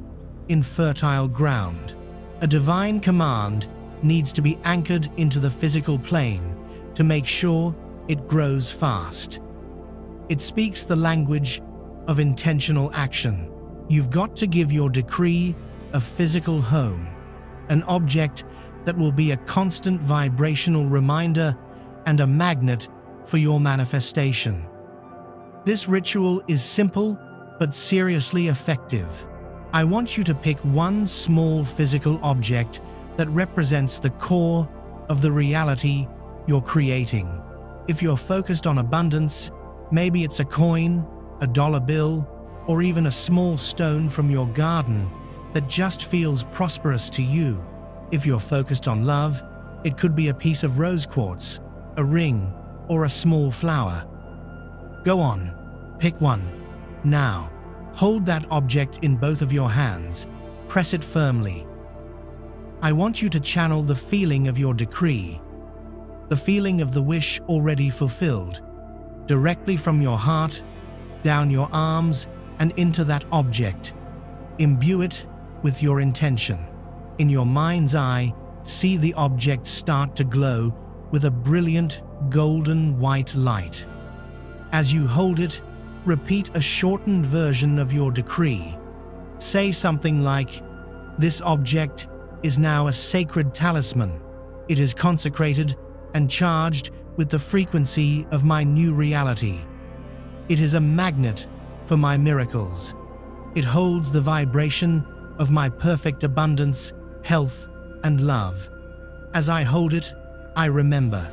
in fertile ground. A divine command needs to be anchored into the physical plane to make sure it grows fast. It speaks the language of intentional action. You've got to give your decree a physical home, an object that will be a constant vibrational reminder and a magnet for your manifestation. This ritual is simple but seriously effective. I want you to pick one small physical object that represents the core of the reality you're creating. If you're focused on abundance, maybe it's a coin, a dollar bill, or even a small stone from your garden that just feels prosperous to you. If you're focused on love, it could be a piece of rose quartz, a ring, or a small flower. Go on, pick one. Now, hold that object in both of your hands. Press it firmly. I want you to channel the feeling of your decree, the feeling of the wish already fulfilled, directly from your heart, down your arms, and into that object. Imbue it with your intention. In your mind's eye, see the object start to glow with a brilliant golden white light. As you hold it, repeat a shortened version of your decree. Say something like, "This object is now a sacred talisman. It is consecrated and charged with the frequency of my new reality. It is a magnet for my miracles. It holds the vibration of my perfect abundance, health, and love. As I hold it, I remember.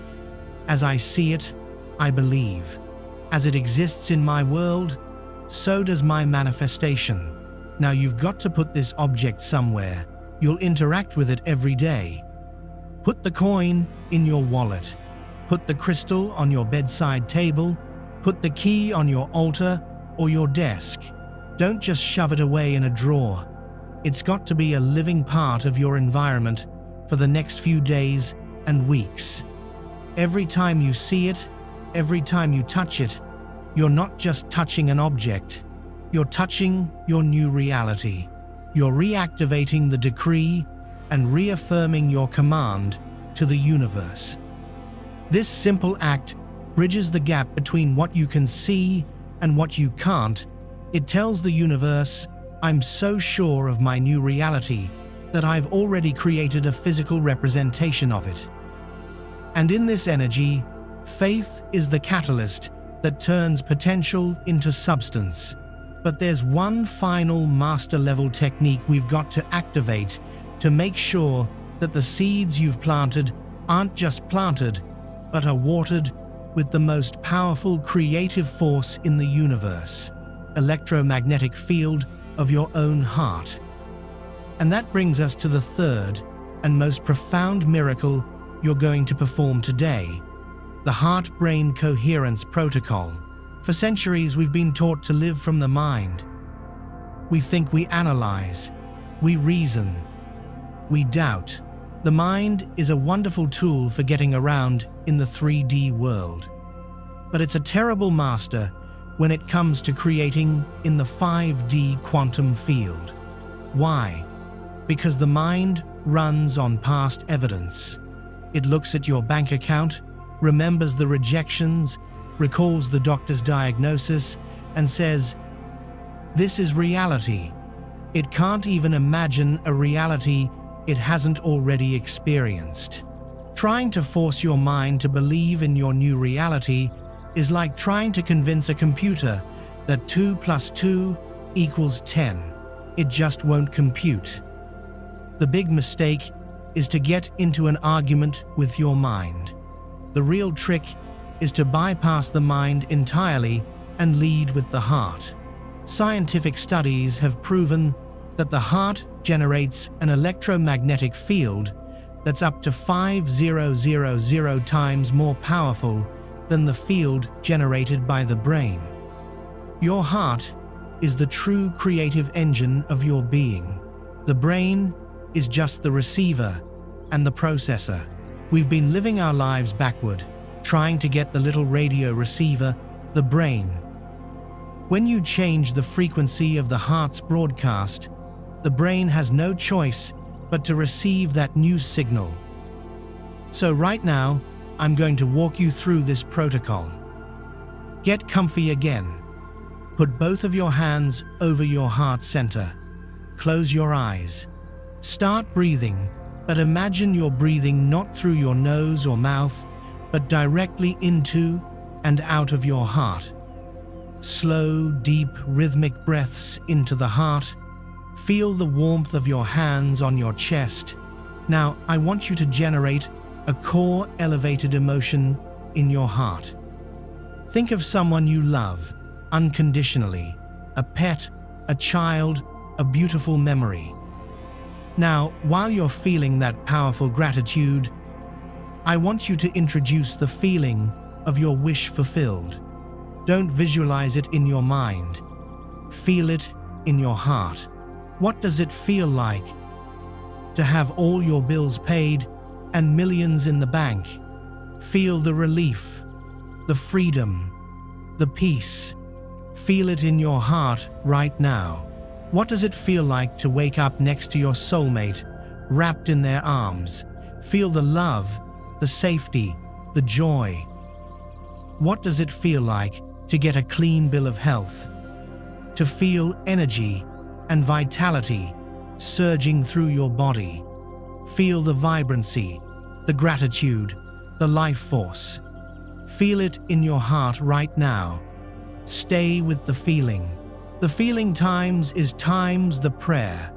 As I see it, I believe. As it exists in my world, so does my manifestation." Now you've got to put this object somewhere. You'll interact with it every day. Put the coin in your wallet. Put the crystal on your bedside table. Put the key on your altar or your desk. Don't just shove it away in a drawer. It's got to be a living part of your environment for the next few days and weeks. Every time you see it, every time you touch it, you're not just touching an object. You're touching your new reality. You're reactivating the decree and reaffirming your command to the universe. This simple act bridges the gap between what you can see and what you can't. It tells the universe, "I'm so sure of my new reality that I've already created a physical representation of it." And in this energy, faith is the catalyst that turns potential into substance. But there's one final master-level technique we've got to activate to make sure that the seeds you've planted aren't just planted, but are watered with the most powerful creative force in the universe, electromagnetic field of your own heart. And that brings us to the third and most profound miracle you're going to perform today, the heart-brain coherence protocol. For centuries, we've been taught to live from the mind. We think, we analyze, we reason, we doubt. The mind is a wonderful tool for getting around in the 3D world. But it's a terrible master when it comes to creating in the 5D quantum field. Why? Because the mind runs on past evidence. It looks at your bank account, remembers the rejections, recalls the doctor's diagnosis, and says, "This is reality." It can't even imagine a reality it hasn't already experienced. Trying to force your mind to believe in your new reality is like trying to convince a computer that 2 + 2 = 10. It just won't compute. The big mistake is to get into an argument with your mind. The real trick is to bypass the mind entirely and lead with the heart. Scientific studies have proven that the heart generates an electromagnetic field that's up to 5,000 times more powerful than the field generated by the brain. Your heart is the true creative engine of your being. The brain is just the receiver and the processor. We've been living our lives backward, trying to get the little radio receiver, the brain. When you change the frequency of the heart's broadcast, the brain has no choice but to receive that new signal. So right now, I'm going to walk you through this protocol. Get comfy again. Put both of your hands over your heart center. Close your eyes. Start breathing But imagine you're breathing not through your nose or mouth, but directly into and out of your heart. Slow, deep, rhythmic breaths into the heart. Feel the warmth of your hands on your chest. Now, I want you to generate a core elevated emotion in your heart. Think of someone you love unconditionally, a pet, a child, a beautiful memory. Now, while you're feeling that powerful gratitude, I want you to introduce the feeling of your wish fulfilled. Don't visualize it in your mind. Feel it in your heart. What does it feel like to have all your bills paid and millions in the bank? Feel the relief, the freedom, the peace. Feel it in your heart right now. What does it feel like to wake up next to your soulmate, wrapped in their arms? Feel the love, the safety, the joy. What does it feel like to get a clean bill of health? To feel energy and vitality surging through your body. Feel the vibrancy, the gratitude, the life force. Feel it in your heart right now. Stay with the feeling. The feeling times is times the prayer.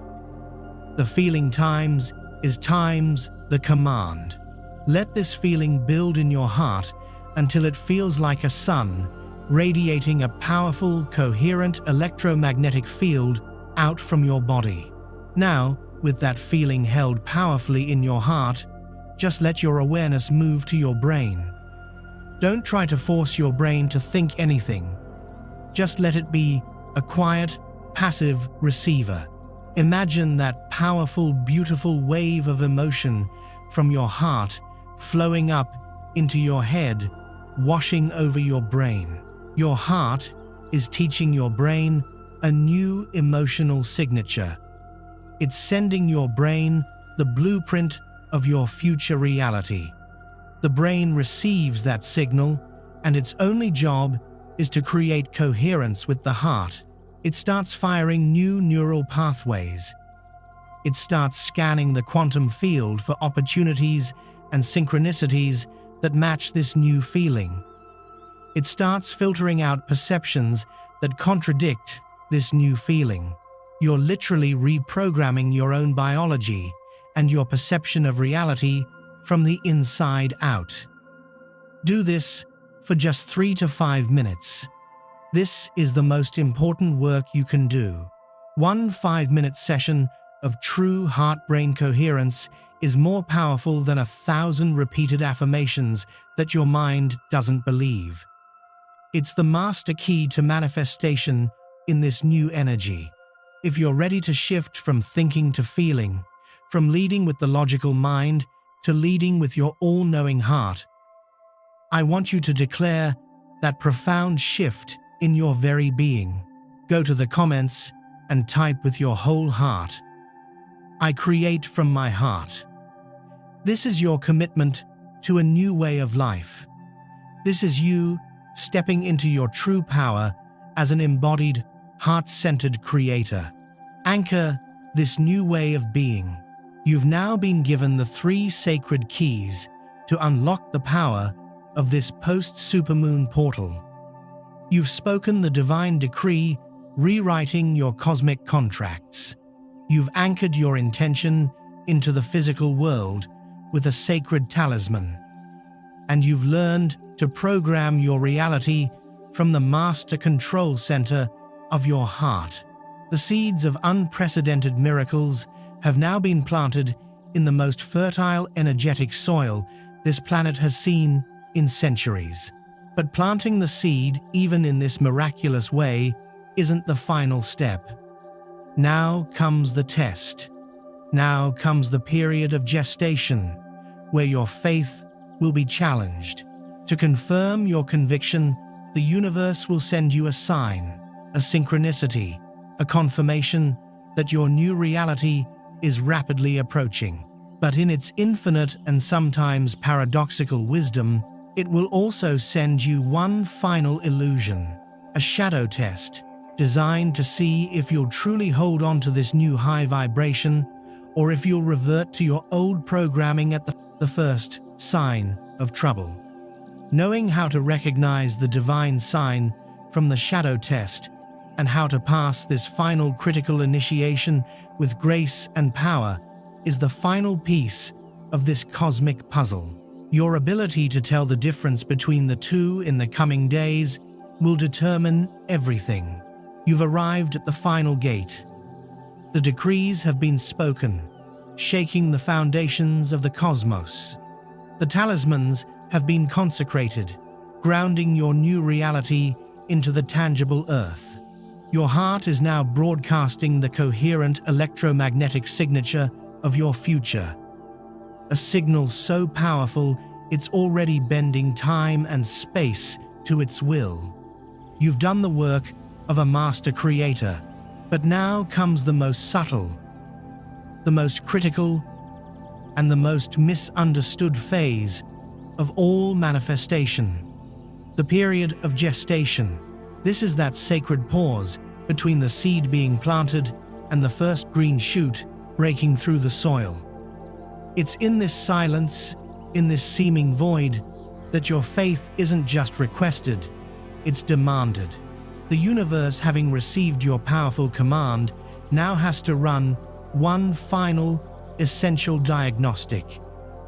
The feeling times is times the command. Let this feeling build in your heart until it feels like a sun, radiating a powerful, coherent electromagnetic field out from your body. Now, with that feeling held powerfully in your heart, just let your awareness move to your brain. Don't try to force your brain to think anything. Just let it be a quiet, passive receiver. Imagine that powerful, beautiful wave of emotion from your heart flowing up into your head, washing over your brain. Your heart is teaching your brain a new emotional signature. It's sending your brain the blueprint of your future reality. The brain receives that signal, and its only job is to create coherence with the heart. It starts firing new neural pathways. It starts scanning the quantum field for opportunities and synchronicities that match this new feeling. It starts filtering out perceptions that contradict this new feeling. You're literally reprogramming your own biology and your perception of reality from the inside out. Do this for just 3 to 5 minutes. This is the most important work you can do. One 5-minute session of true heart-brain coherence is more powerful than 1,000 repeated affirmations that your mind doesn't believe. It's the master key to manifestation in this new energy. If you're ready to shift from thinking to feeling, from leading with the logical mind to leading with your all-knowing heart, I want you to declare that profound shift in your very being. Go to the comments and type with your whole heart, "I create from my heart." This is your commitment to a new way of life. This is you stepping into your true power as an embodied, heart-centered creator. Anchor this new way of being. You've now been given the 3 sacred keys to unlock the power of this post-supermoon portal. You've spoken the divine decree, rewriting your cosmic contracts. You've anchored your intention into the physical world with a sacred talisman. And you've learned to program your reality from the master control center of your heart. The seeds of unprecedented miracles have now been planted in the most fertile, energetic soil this planet has seen in centuries. But planting the seed, even in this miraculous way, isn't the final step. Now comes the test. Now comes the period of gestation, where your faith will be challenged. To confirm your conviction, the universe will send you a sign, a synchronicity, a confirmation that your new reality is rapidly approaching. But in its infinite and sometimes paradoxical wisdom, it will also send you one final illusion, a shadow test, designed to see if you'll truly hold on to this new high vibration, or if you'll revert to your old programming at the first sign of trouble. Knowing how to recognize the divine sign from the shadow test and how to pass this final critical initiation with grace and power is the final piece of this cosmic puzzle. Your ability to tell the difference between the two in the coming days will determine everything. You've arrived at the final gate. The decrees have been spoken, shaking the foundations of the cosmos. The talismans have been consecrated, grounding your new reality into the tangible earth. Your heart is now broadcasting the coherent electromagnetic signature of your future. A signal so powerful it's already bending time and space to its will. You've done the work of a master creator, but now comes the most subtle, the most critical, and the most misunderstood phase of all manifestation. The period of gestation. This is that sacred pause between the seed being planted and the first green shoot breaking through the soil. It's in this silence, in this seeming void, that your faith isn't just requested, it's demanded. The universe, having received your powerful command, now has to run one final, essential diagnostic.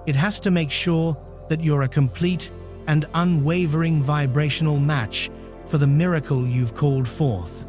It has to make sure that you're a complete and unwavering vibrational match for the miracle you've called forth.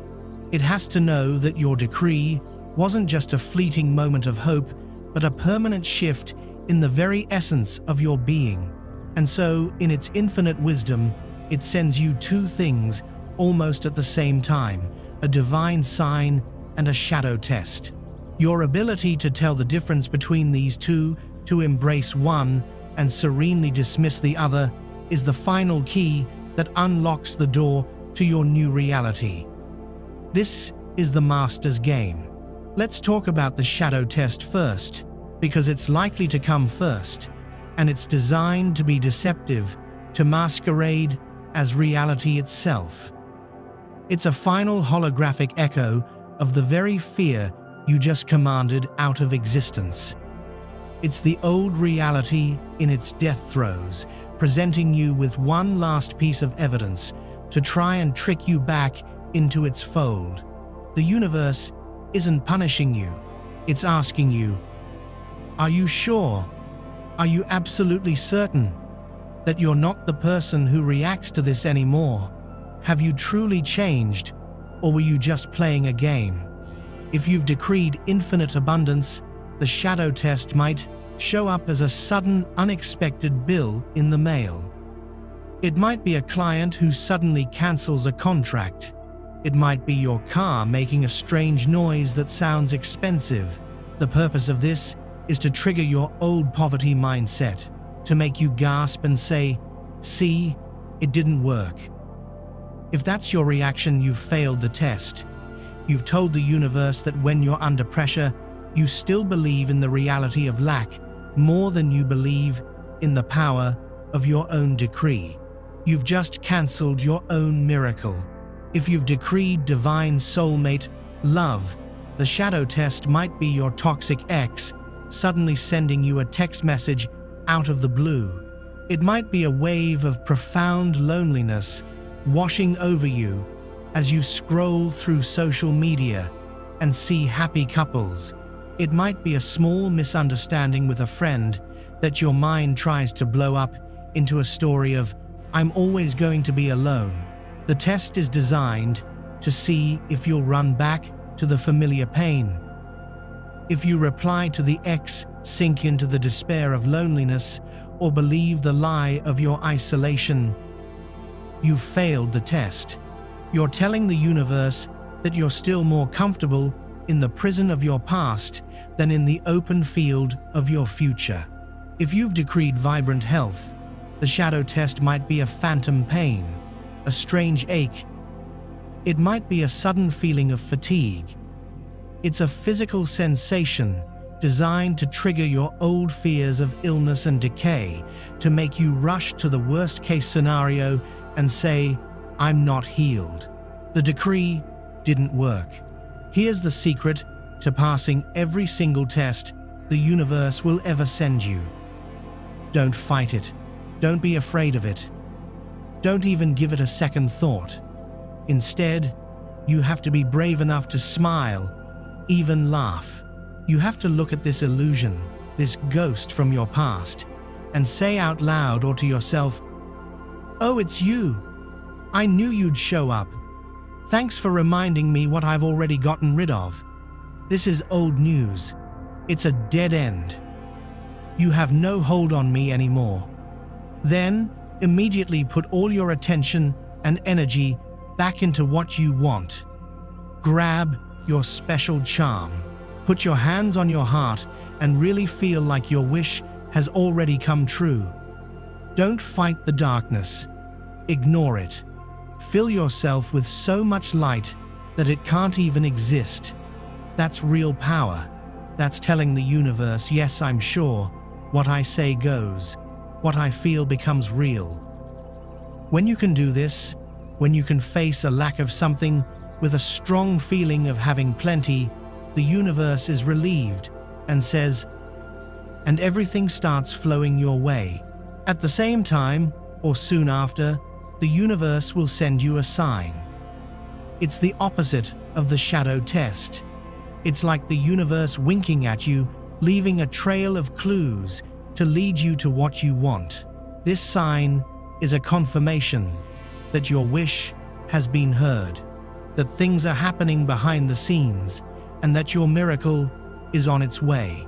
It has to know that your decree wasn't just a fleeting moment of hope, but a permanent shift in the very essence of your being. And so, in its infinite wisdom, it sends you two things almost at the same time: a divine sign and a shadow test. Your ability to tell the difference between these two, to embrace one and serenely dismiss the other, is the final key that unlocks the door to your new reality. This is the master's game. Let's talk about the shadow test first, because it's likely to come first, and it's designed to be deceptive, to masquerade as reality itself. It's a final holographic echo of the very fear you just commanded out of existence. It's the old reality in its death throes, presenting you with one last piece of evidence to try and trick you back into its fold. The universe isn't punishing you, it's asking you, are you sure? Are you absolutely certain that you're not the person who reacts to this anymore? Have you truly changed, or were you just playing a game? If you've decreed infinite abundance, the shadow test might show up as a sudden, unexpected bill in the mail. It might be a client who suddenly cancels a contract. It might be your car making a strange noise that sounds expensive. The purpose of this is to trigger your old poverty mindset, to make you gasp and say, "See, it didn't work." If that's your reaction, you've failed the test. You've told the universe that when you're under pressure, you still believe in the reality of lack more than you believe in the power of your own decree. You've just cancelled your own miracle. If you've decreed divine soulmate love, the shadow test might be your toxic ex suddenly sending you a text message out of the blue. It might be a wave of profound loneliness washing over you as you scroll through social media and see happy couples. It might be a small misunderstanding with a friend that your mind tries to blow up into a story of, "I'm always going to be alone." The test is designed to see if you'll run back to the familiar pain. If you reply to the ex, sink into the despair of loneliness, or believe the lie of your isolation, you've failed the test. You're telling the universe that you're still more comfortable in the prison of your past than in the open field of your future. If you've decreed vibrant health, the shadow test might be a phantom pain, a strange ache. It might be a sudden feeling of fatigue. It's a physical sensation designed to trigger your old fears of illness and decay, to make you rush to the worst-case scenario and say, "I'm not healed." The decree didn't work. Here's the secret to passing every single test the universe will ever send you. Don't fight it. Don't be afraid of it. Don't even give it a second thought. Instead, you have to be brave enough to smile, even laugh. You have to look at this illusion, this ghost from your past, and say out loud or to yourself, "Oh, it's you. I knew you'd show up. Thanks for reminding me what I've already gotten rid of. This is old news. It's a dead end. You have no hold on me anymore." Then, immediately put all your attention and energy back into what you want. Grab your special charm. Put your hands on your heart and really feel like your wish has already come true. Don't fight the darkness. Ignore it. Fill yourself with so much light that it can't even exist. That's real power. That's telling the universe, yes, I'm sure, what I say goes. What I feel becomes real. When you can do this, when you can face a lack of something with a strong feeling of having plenty, the universe is relieved and says, and everything starts flowing your way. At the same time, or soon after, the universe will send you a sign. It's the opposite of the shadow test. It's like the universe winking at you, leaving a trail of clues to lead you to what you want. This sign is a confirmation that your wish has been heard, that things are happening behind the scenes, and that your miracle is on its way.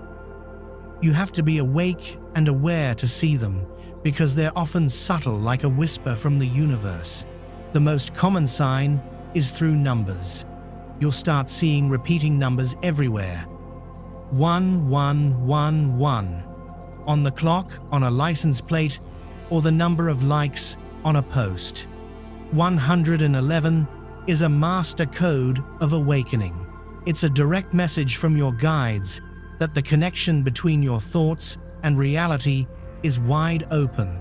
You have to be awake and aware to see them, because they're often subtle like a whisper from the universe. The most common sign is through numbers. You'll start seeing repeating numbers everywhere. 1111 on the clock, on a license plate, or the number of likes on a post. 111 is a master code of awakening. It's a direct message from your guides that the connection between your thoughts and reality is wide open.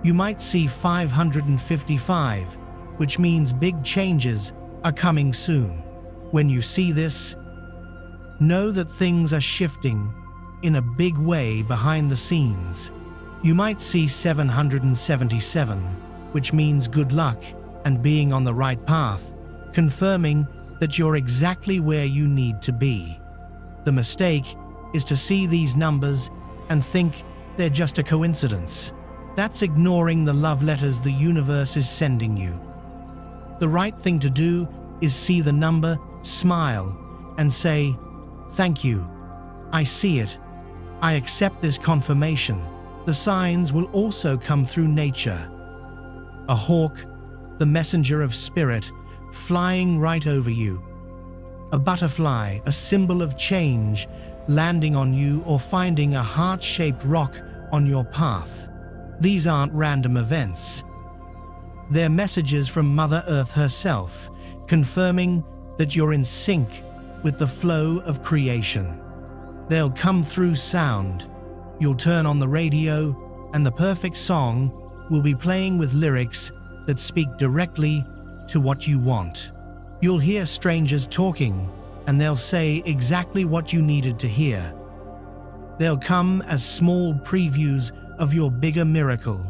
You might see 555, which means big changes are coming soon. When you see this, know that things are shifting in a big way behind the scenes. You might see 777, which means good luck and being on the right path, confirming that you're exactly where you need to be. The mistake is to see these numbers and think they're just a coincidence. That's ignoring the love letters the universe is sending you. The right thing to do is see the number, smile, and say, "Thank you. I see it. I accept this confirmation." The signs will also come through nature. A hawk, the messenger of spirit, flying right over you. A butterfly, a symbol of change, landing on you or finding a heart-shaped rock on your path. These aren't random events. They're messages from Mother Earth herself, confirming that you're in sync with the flow of creation. They'll come through sound. You'll turn on the radio, and the perfect song will be playing with lyrics that speak directly to what you want. You'll hear strangers talking, and they'll say exactly what you needed to hear. They'll come as small previews of your bigger miracle.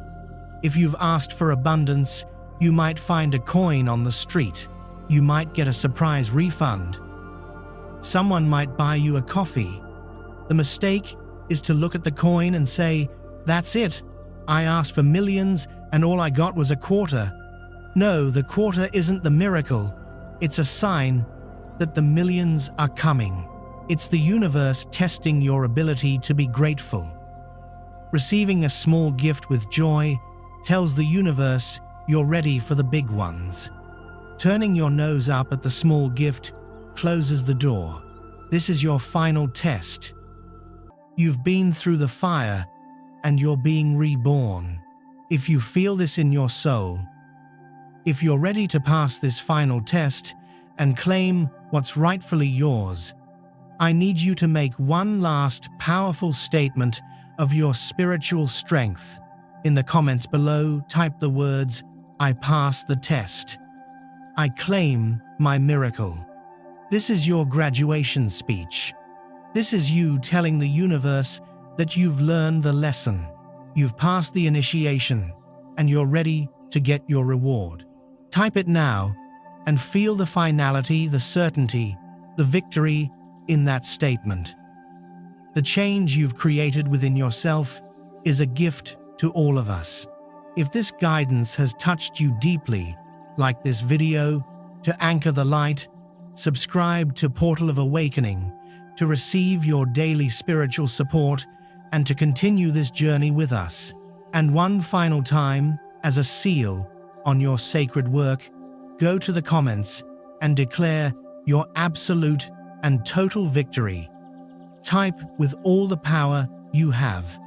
If you've asked for abundance, you might find a coin on the street. You might get a surprise refund. Someone might buy you a coffee. The mistake is to look at the coin and say, "That's it. I asked for millions and all I got was a quarter." No, the quarter isn't the miracle. It's a sign that the millions are coming. It's the universe testing your ability to be grateful. Receiving a small gift with joy tells the universe you're ready for the big ones. Turning your nose up at the small gift closes the door. This is your final test. You've been through the fire, and you're being reborn. If you feel this in your soul, if you're ready to pass this final test and claim what's rightfully yours, I need you to make one last powerful statement of your spiritual strength. In the comments below, type the words, "I passed the test. I claim my miracle." This is your graduation speech. This is you telling the universe that you've learned the lesson, you've passed the initiation, and you're ready to get your reward. Type it now and feel the finality, the certainty, the victory in that statement. The change you've created within yourself is a gift to all of us. If this guidance has touched you deeply, like this video to anchor the light, subscribe to Portal of Awakening to receive your daily spiritual support and to continue this journey with us. And one final time, as a seal on your sacred work, go to the comments and declare your absolute and total victory. Type with all the power you have.